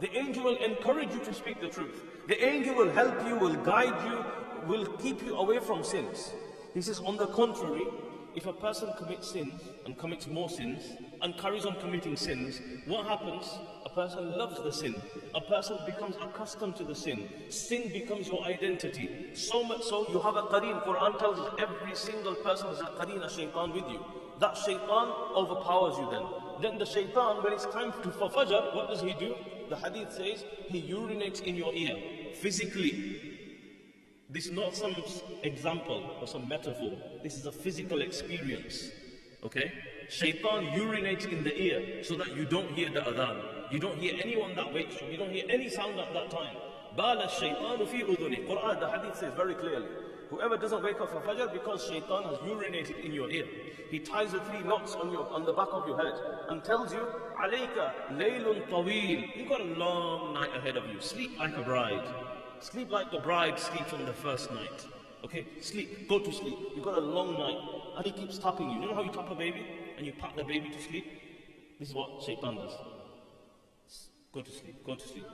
The angel will encourage you to speak the truth. The angel will help you, will guide you, will keep you away from sins. He says, on the contrary, if a person commits sins and commits more sins and carries on committing sins, what happens? A person loves the sin. A person becomes accustomed to the sin. Sin becomes your identity. So much so, you have a qareen. Quran tells us every single person has a qareen, a shaitan with you. That shaitan overpowers you then. Then the shaitan, when it's time for Fajr, what does he do? The hadith says, he urinates in your ear, physically. This is not some example or some metaphor. This is a physical experience. Okay? Shaitan urinates in the ear so that you don't hear the adhan. You don't hear anyone that wakes you. You don't hear any sound at that time. Bala shaitanu fi udhuni. Quran, the hadith says very clearly. Whoever doesn't wake up for Fajr because shaitan has urinated in your ear. He ties the 3 knots on the back of your head and tells you, Alayka laylun taweel. You've got a long night ahead of you. Sleep like a bride. Sleep like the bride sleeps on the first night. Okay, sleep, go to sleep. You've got a long night. And he keeps tapping you. You know how you tap a baby and you pat the baby to sleep? This is what shaitan does. Go to sleep, go to sleep.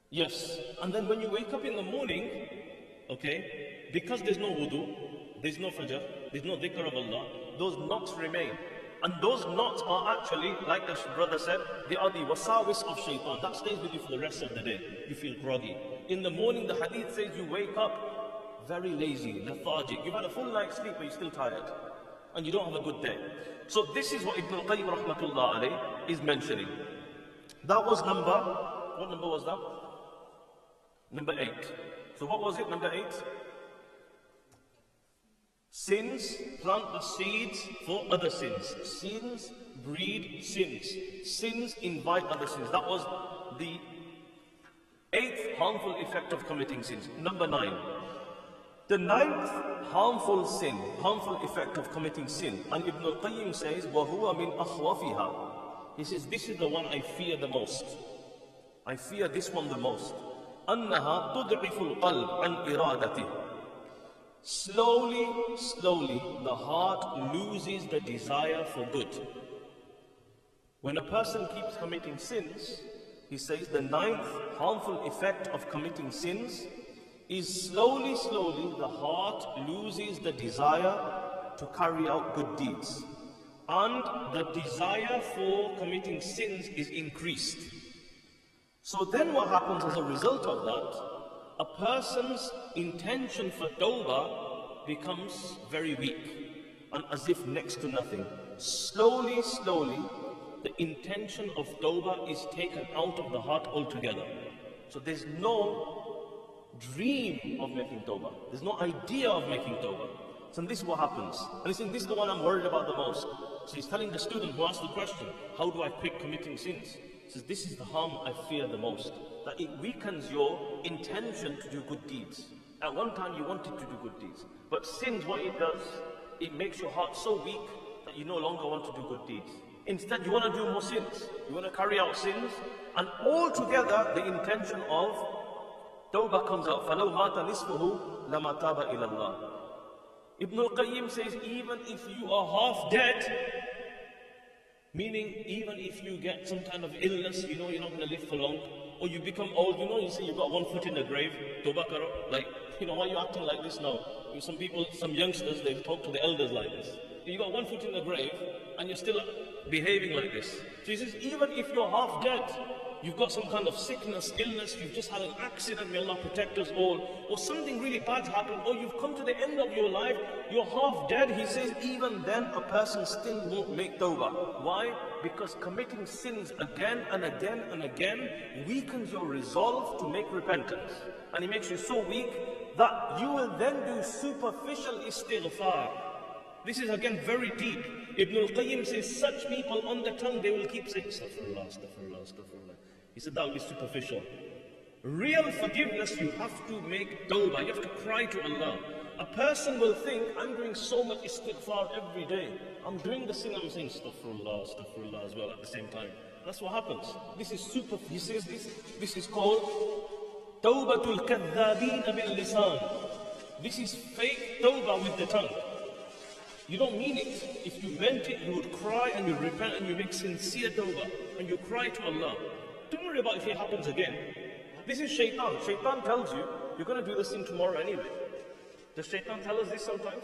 Yes, and then when you wake up in the morning, okay, because there's no wudu, there's no fajr, there's no dhikr of Allah, those knots remain. And those knots are actually, like the brother said, they are the wasawis of shaitan. That stays with you for the rest of the day. You feel groggy. In the morning, the hadith says you wake up very lazy, lethargic. You've had a full night's sleep, but you're still tired. And you don't have a good day. So this is what Ibn al-Qayyim rahmatullah alayh is mentioning. That was what number was that? Number 8. So what was it, number 8? Sins plant the seeds for other sins. Sins breed sins. Sins invite other sins. That was the 8th harmful effect of committing sins. Number 9. The 9th harmful effect of committing sin. And Ibn al-Qayyim says, وَهُوَ مِنْ أَخْوَفِهَا. He says, this is the one I fear the most. I fear this one the most. أَنَّهَا تُضْعِفُ الْقَلْبِ عَنْ إِرَادَتِهِ. Slowly, the heart loses the desire for good. When a person keeps committing sins, he says the 9th harmful effect of committing sins is slowly, the heart loses the desire to carry out good deeds. And the desire for committing sins is increased. So then what happens as a result of that? A person's intention for tawbah becomes very weak. and as if next to nothing. Slowly, slowly, the intention of tawbah is taken out of the heart altogether. So there's no dream of making tawbah. There's no idea of making tawbah. So this is what happens. And he's saying, this is the one I'm worried about the most. So he's telling the student who asked the question, how do I quit committing sins? He says, this is the harm I fear the most. That it weakens your intention to do good deeds. At one time you wanted to do good deeds. But sins, what it does, it makes your heart so weak that you no longer want to do good deeds. Instead, you want to do more sins. You want to carry out sins. And altogether, the intention of tawbah comes out. فَلَوْ مَاتَ نِصْفُهُ لَمَا تَابَ إِلَى اللَّهِ. Ibn al-Qayyim says, even if you are half dead, meaning even if you get some kind of illness, you know you're not going to live for long, or you become old, you know, you say you've got one foot in the grave, tawbah karo, like, you know, why are you acting like this now? Some people, some youngsters, they talk to the elders like this. You got one foot in the grave, and you're still behaving like this. So he says, even if you're half dead, you've got some kind of sickness, illness, you've just had an accident, may Allah protect us all, or something really bad's happened, or you've come to the end of your life, you're half dead, he says, even then a person still won't make tawbah. Why? Because committing sins again and again and again weakens your resolve to make repentance. And it makes you so weak that you will then do superficial istighfar. This is again very deep. Ibn al-Qayyim says such people on the tongue, they will keep saying, astaghfirullah, astaghfirullah, astaghfirullah. He said that will be superficial. Real forgiveness, you have to make tawbah, you have to cry to Allah. A person will think, I'm doing so much istighfar every day. I'm doing the sin, I'm saying astaghfirullah, astaghfirullah as well at the same time. That's what happens. This is super, he says this is called tawbatul kadhabeen bil lisan. This is fake tawbah with the tongue. You don't mean it. If you meant it, you would cry and you repent and you make sincere tawbah and you cry to Allah. Don't worry about if it happens again. This is shaitan. Shaitan tells you, you're going to do the sin tomorrow anyway. Does shaitan tell us this sometimes?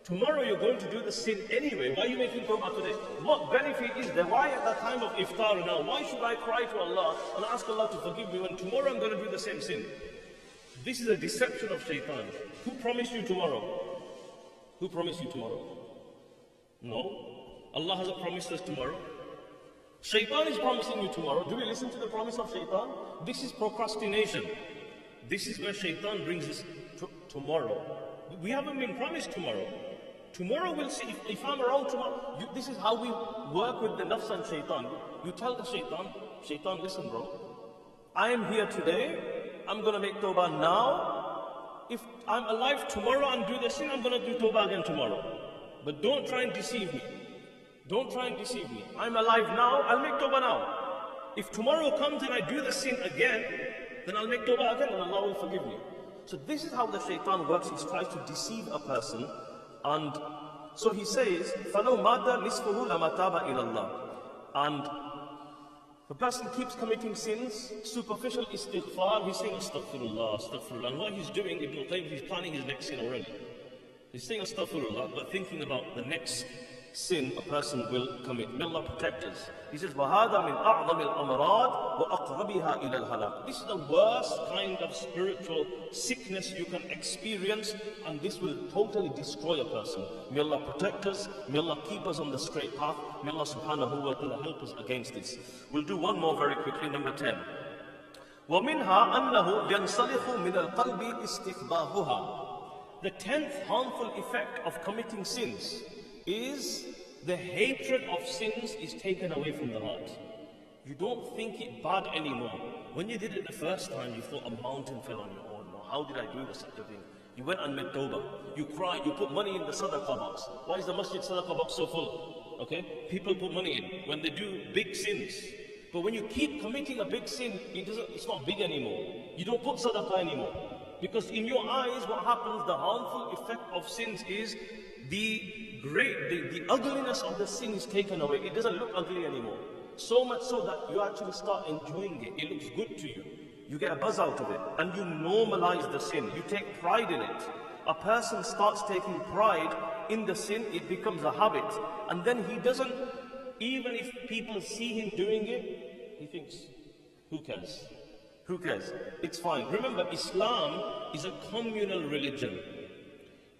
Tomorrow you're going to do the sin anyway. Why are you making tawbah today? What benefit is there? Why at the time of iftar now? Why should I cry to Allah and ask Allah to forgive me when tomorrow I'm going to do the same sin? This is a deception of shaitan. Who promised you tomorrow? Who promised you tomorrow? No. Allah hasn't promised us tomorrow. Shaitan is promising you tomorrow. Do we listen to the promise of shaitan? This is procrastination. This is where shaitan brings us to tomorrow. We haven't been promised tomorrow. Tomorrow we'll see. If I'm around tomorrow, this is how we work with the nafs and shaitan. You tell the shaitan, listen bro, I am here today, I'm going to make tawbah now. If I'm alive tomorrow and do the sin, I'm going to do tawbah again tomorrow. But don't try and deceive me. Don't try and deceive me. I'm alive now, I'll make tawbah now. If tomorrow comes and I do the sin again, then I'll make tawbah again and Allah will forgive me. So this is how the shaitan works. He tries to deceive a person. And so he says, فَلَوْ مَاتَ نِصْفُهُ لَمَا تَابَ إِلَى اللَّهِ. And the person keeps committing sins, superficial istighfar, he's saying astaghfirullah, astaghfirullah. And what he's doing, Ibn al-Qayyim, he's planning his next sin already. He's saying astaghfirullah, but thinking about the next sin a person will commit. May Allah protect us. He says, وَهَذَا مِنْ أَعْظَمِ الْأَمْرَادِ وَأَقْرَبِهَا إِلَى الْهَلَاكِ. This is the worst kind of spiritual sickness you can experience, and this will totally destroy a person. May Allah protect us. May Allah keep us on the straight path. May Allah subhanahu wa ta'ala help us against this. We'll do one more very quickly, number 10. وَمِنْهَا أَنَّهُ يَنْصَلِخُ مِنَ الْقَلْبِ إِسْتِخْبَاهُهَا. The 10th harmful effect of committing sins is the hatred of sins is taken away from the heart. You don't think it bad anymore. When you did it the first time, you thought a mountain fell on you. Oh no, how did I do such a thing? You went and made tawbah. You cried, you put money in the Sadaqah box. Why is the Masjid Sadaqah box so full? Okay? People put money in when they do big sins. But when you keep committing a big sin, it's not big anymore. You don't put Sadaqah anymore. Because in your eyes, what happens, the harmful effect of sins is the ugliness of the sin is taken away. It doesn't look ugly anymore. So much so that you actually start enjoying it. It looks good to you. You get a buzz out of it. And you normalize the sin. You take pride in it. A person starts taking pride in the sin, it becomes a habit. And then he doesn't, even if people see him doing it, he thinks, who cares? Who cares? It's fine. Remember, Islam is a communal religion.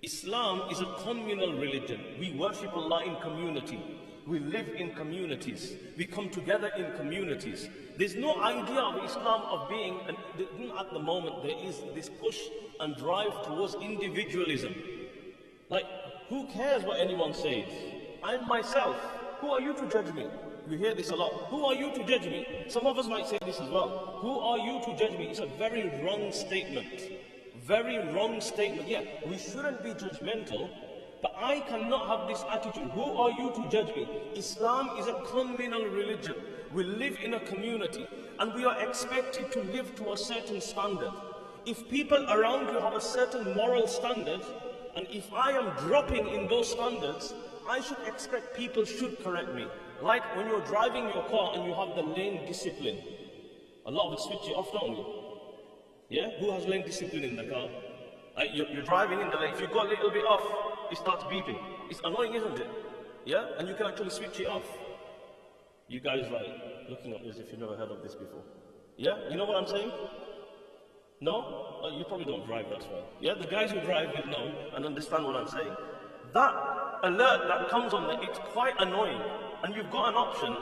Islam is a communal religion. We worship Allah in community. We live in communities. We come together in communities. There's no idea of Islam of being, and at the moment there is this push and drive towards individualism. Like, who cares what anyone says? I'm myself. Who are you to judge me? You hear this a lot. Who are you to judge me? Some of us might say this as well. Who are you to judge me? It's a very wrong statement. Very wrong statement. Yeah, we shouldn't be judgmental, but I cannot have this attitude. Who are you to judge me? Islam is a communal religion. We live in a community, and we are expected to live to a certain standard. If people around you have a certain moral standard, and if I am dropping in those standards, I should expect people should correct me. Like when you're driving your car and you have the lane discipline. A lot of us switch it off, don't we? Yeah? Who has lane discipline in the car? You're driving in the lane. If you go a little bit off, it starts beeping. It's annoying, isn't it? Yeah? And you can actually switch it off. You guys like looking at me as if you've never heard of this before. Yeah? You know what I'm saying? No? You probably don't drive, that's why. Yeah? The guys who drive will know and understand what I'm saying. That alert that comes on there, it's quite annoying. And you've got an option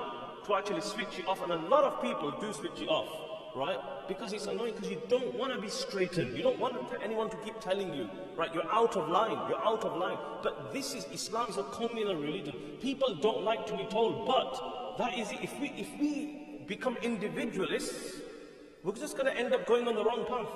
to actually switch it off. And a lot of people do switch it off. Right? Because it's annoying, because you don't want to be straightened. You don't want anyone to keep telling you, right, you're out of line, you're out of line. But this is, Islam is a communal religion. People don't like to be told, but that is it. If we become individualists, we're just going to end up going on the wrong path.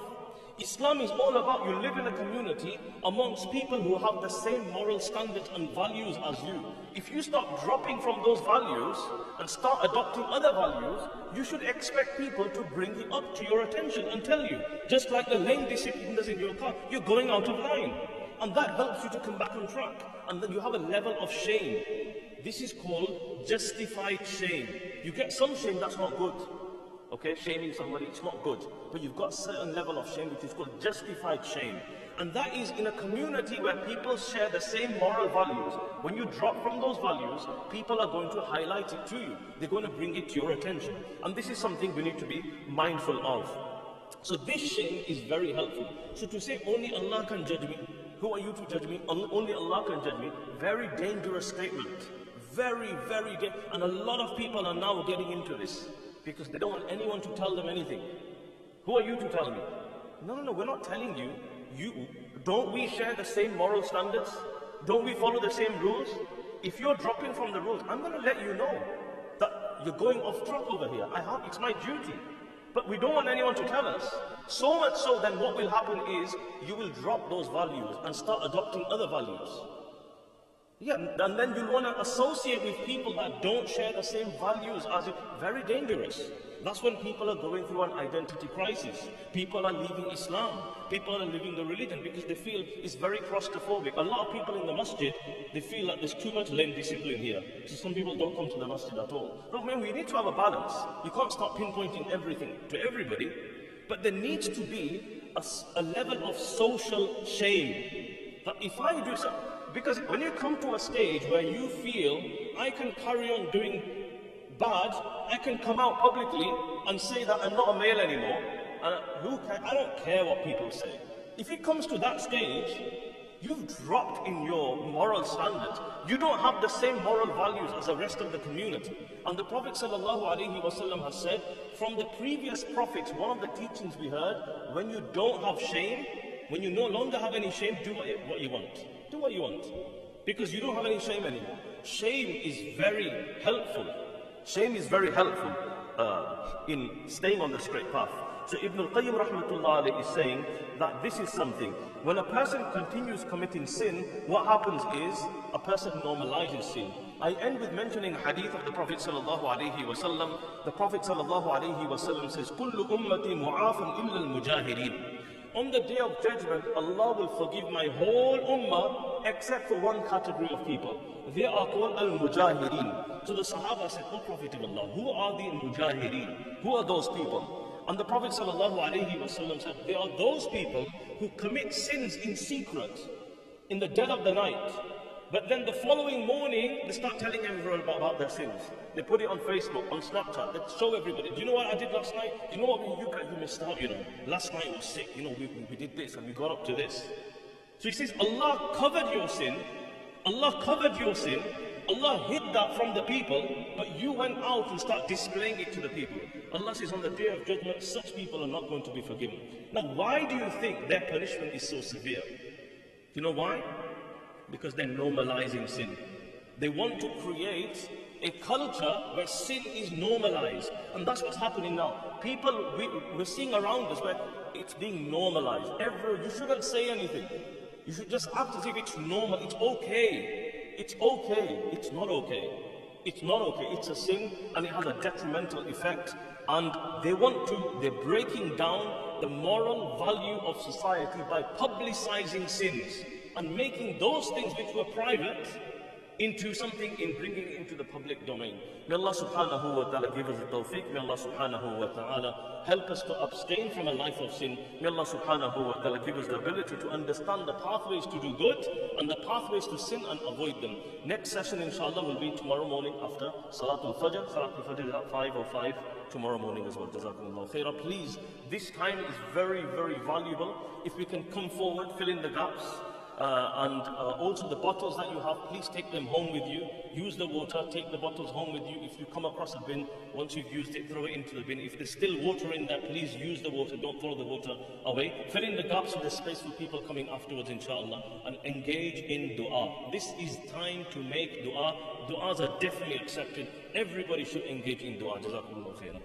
Islam is all about you live in a community amongst people who have the same moral standards and values as you. If you start dropping from those values and start adopting other values, you should expect people to bring it up to your attention and tell you. Just like the lane discipline does in your car, you're going out of line. And that helps you to come back on track. And then you have a level of shame. This is called justified shame. You get some shame that's not good. Okay, shaming somebody, it's not good. But you've got a certain level of shame which is called justified shame. And that is in a community where people share the same moral values. When you drop from those values, people are going to highlight it to you. They're going to bring it to your attention. And this is something we need to be mindful of. So this shame is very helpful. So to say only Allah can judge me, who are you to judge me? Only Allah can judge me. Very dangerous statement. Very, very dangerous. And a lot of people are now getting into this. Because they don't want anyone to tell them anything. Who are you to tell me? No, we're not telling you. Don't we share the same moral standards? Don't we follow the same rules? If you're dropping from the rules, I'm going to let you know that you're going off track over here. It's my duty. But we don't want anyone to tell us. So much so then what will happen is you will drop those values and start adopting other values. Yeah, and then you'll want to associate with people that don't share the same values as you. Very dangerous. That's when people are going through an identity crisis. People are leaving Islam. People are leaving the religion because they feel it's very claustrophobic. A lot of people in the masjid, they feel like there's too much lane discipline here. So some people don't come to the masjid at all. But man, we need to have a balance. You can't start pinpointing everything to everybody. But there needs to be a level of social shame. That if I do something, because when you come to a stage where you feel, I can carry on doing bad, I can come out publicly and say that I'm not a male anymore, and I don't care what people say. If it comes to that stage, you've dropped in your moral standards. You don't have the same moral values as the rest of the community. And the Prophet ﷺ has said, from the previous prophets, one of the teachings we heard, when you don't have shame, when you no longer have any shame, do what you want. Do what you want. Because you don't have any shame anymore. Shame is very helpful. Shame is very helpful in staying on the straight path. So Ibn al-Qayyim rahmatullah alayhi is saying that this is something. When a person continues committing sin, what happens is a person normalizes sin. I end with mentioning a hadith of the Prophet sallallahu alayhi wasallam. The Prophet sallallahu alayhi wasallam says, "Kullu ummati mu'afan illa al-mujahirin." On the day of judgment, Allah will forgive my whole ummah except for one category of people. They are called al-mujahirin. So the Sahaba said, "O Prophet of Allah, who are the mujahirin? Who are those people?" And the Prophet ﷺ said, they are those people who commit sins in secret, in the dead of the night. But then the following morning, they start telling everyone about their sins. They put it on Facebook, on Snapchat, they show everybody. Do you know what I did last night? You know what, you missed out, Last night was sick, we did this and we got up to this. So he says, Allah covered your sin, Allah covered your sin, Allah hid that from the people, but you went out and start displaying it to the people. Allah says on the day of judgment, such people are not going to be forgiven. Now, why do you think their punishment is so severe? You know why? Because they're normalizing sin. They want to create a culture where sin is normalized. And that's what's happening now. People, we're seeing around us where it's being normalized. You shouldn't say anything. You should just act as if it's normal. It's okay. It's okay. It's not okay. It's not okay. It's a sin and it has a detrimental effect. And they're breaking down the moral value of society by publicizing sins and making those things which were private into something, in bringing it into the public domain. May Allah subhanahu wa ta'ala give us the tawfiq. May Allah subhanahu wa ta'ala help us to abstain from a life of sin. May Allah subhanahu wa ta'ala give us the ability to understand the pathways to do good and the pathways to sin and avoid them. Next session inshallah will be tomorrow morning after Salatul Fajr. Salatul Fajr is at 5:05 tomorrow morning as well. Jazakumullah khairah. Please, this time is very, very valuable. If we can come forward, fill in the gaps. Also the bottles that you have, please take them home with you. Use the water, take the bottles home with you. If you come across a bin, once you've used it, throw it into the bin. If there's still water in there, please use the water, don't throw the water away. Fill in the gaps with the space for people coming afterwards, inshallah, and engage in dua. This is time to make dua. Duas are definitely accepted. Everybody should engage in dua. Jazakumullah khairan.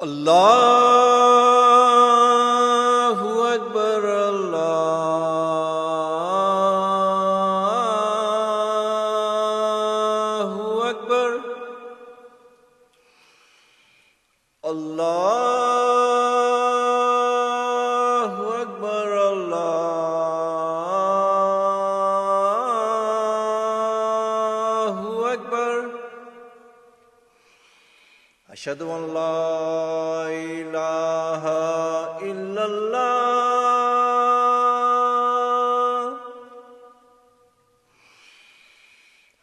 Allahu Akbar, Allahu Akbar, Allahu Akbar, Allahu Akbar. Ashhadu an la ilaha illallah.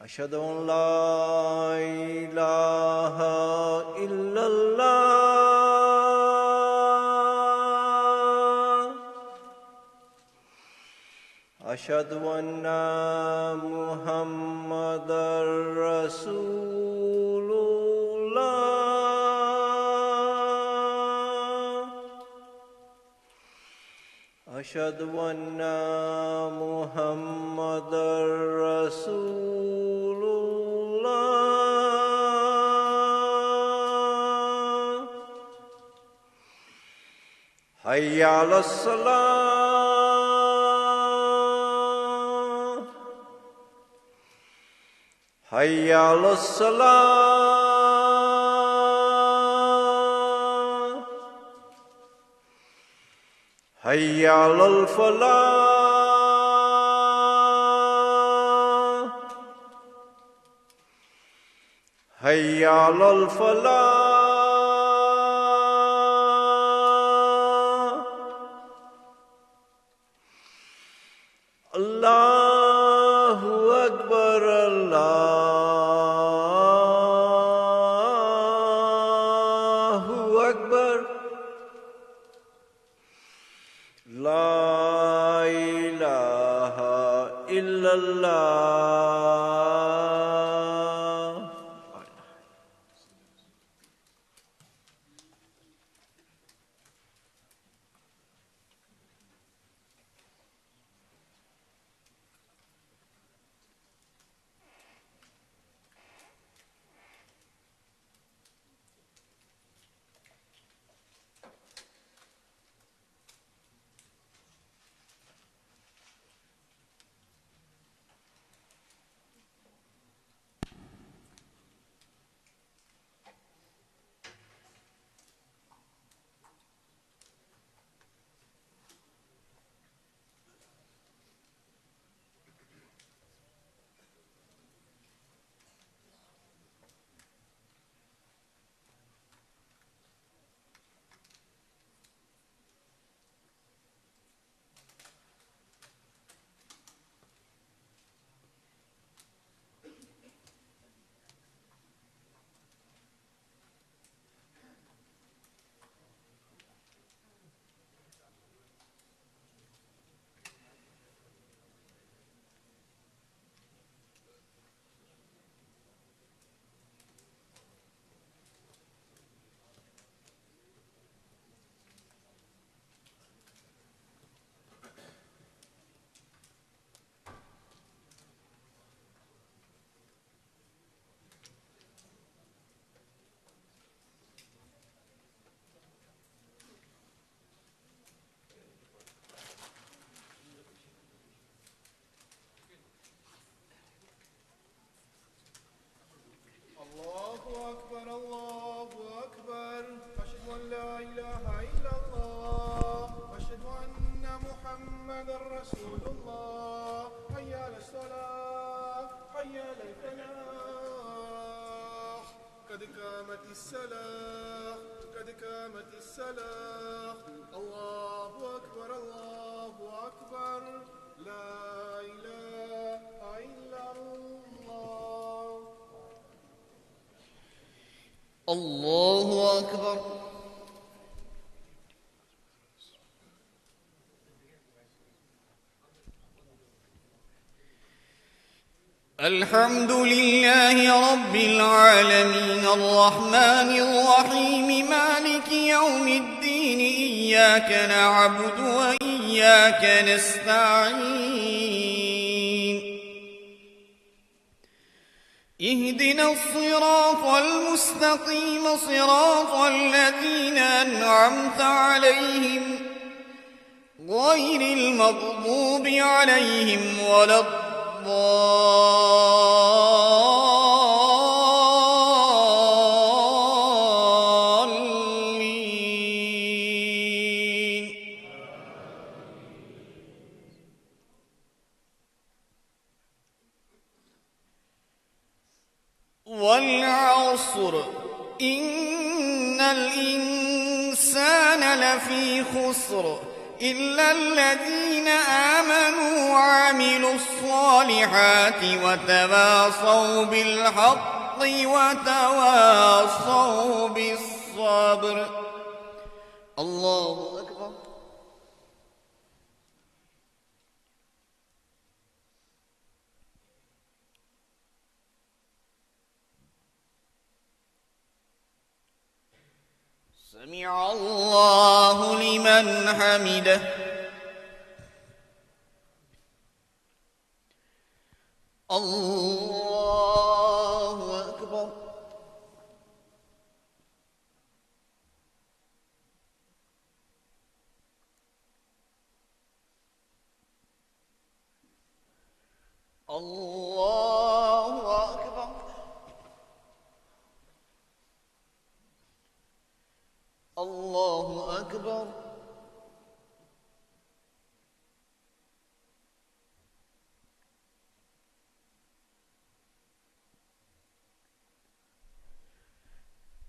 Ashhadu an la ilaha illallah. Ashhadu anna Muhammadar Rasulullah. Ashhadu anna Muhammadar Rasulullah. Hayya 'alas salah. Hayya 'alas salah. Hayya 'alal falah. Hayya 'alal falah. Allahu Akbar, Allahu Akbar. La ilaha illallah. قد قامت الصلاة قد قامت الصلاة الله أكبر الله أكبر لا إله إلا الله الله أكبر. الحمد لله رب العالمين الرحمن الرحيم مالك يوم الدين إياك نعبد وإياك نستعين اهدنا الصراط المستقيم صراط الذين أنعمت عليهم غير المغضوب عليهم ولا الضالين. والعصر إن الإنسان لفي خسر إلا الذين آمنوا وعملوا الصالحات وتواصوا بالحق وتواصوا بالصبر. الله أكبر. سمع الله لمن حمده. الله أكبر. الله أكبر. الله أكبر.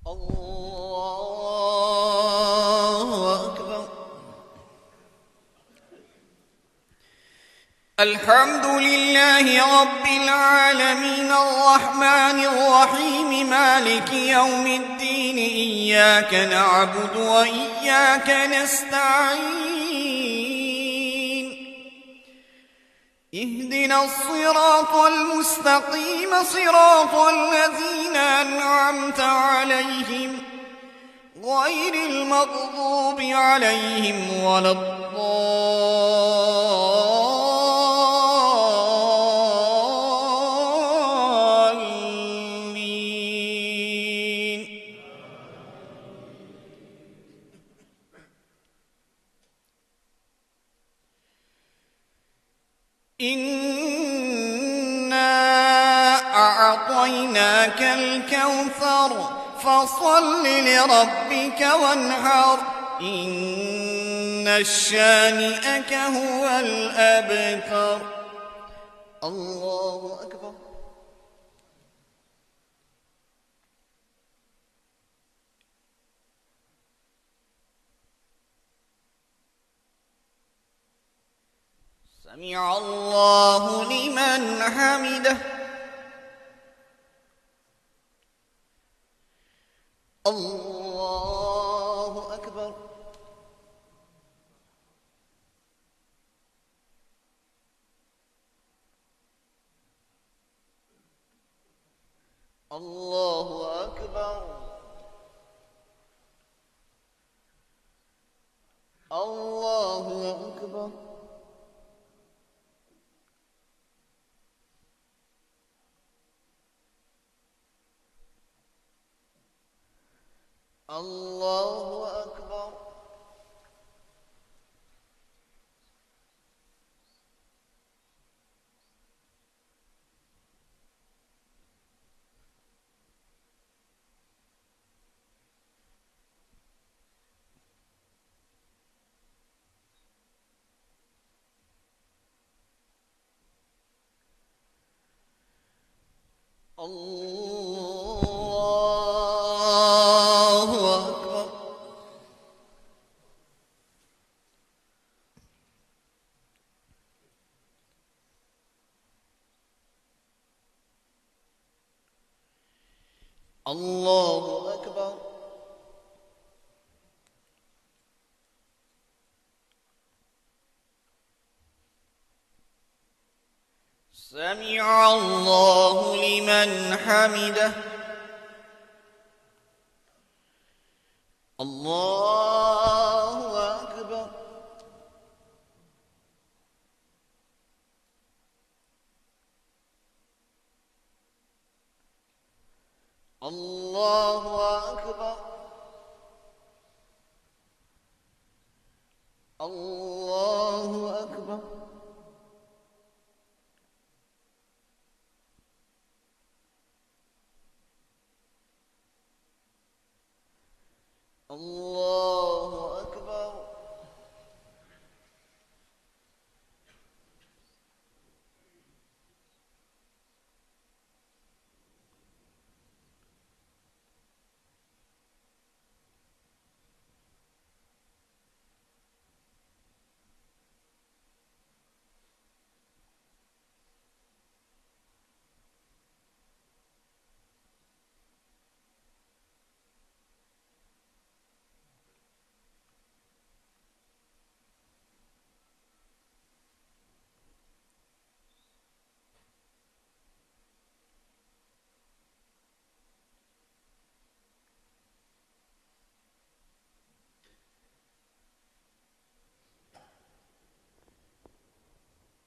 الله أكبر. الحمد لله رب العالمين الرحمن الرحيم مالك يوم الدين إياك نعبد وإياك نستعين اهدنا الصراط المستقيم صراط الذين أنعمت عليهم غير المغضوب عليهم ولا الضالين. إنا أعطيناك الكوثر فصل لربك وانحر إن شانئك هو الأبتر. الله أكبر. سمع الله لمن حمده. الله أكبر. الله أكبر. الله أكبر. الله أكبر. الله أكبر. الله أكبر. سمع الله لمن حمده. الله أكبر. الله أكبر الله أكبر الله أكبر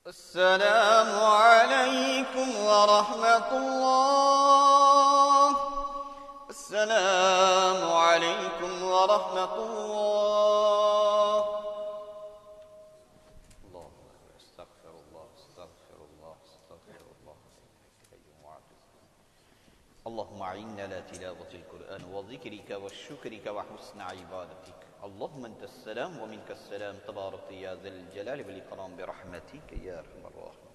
السلام عليكم ورحمة الله السلام عليكم ورحمة الله الله استغفر الله استغفر الله استغفر الله اللهم أعنا على تلاوة القرآن وذكرك وشكرك وحسن عبادتك اللهم أنت السلام ومنك السلام تبارك يا ذا الجلال والإكرام برحمتك يا أرحم الراحمين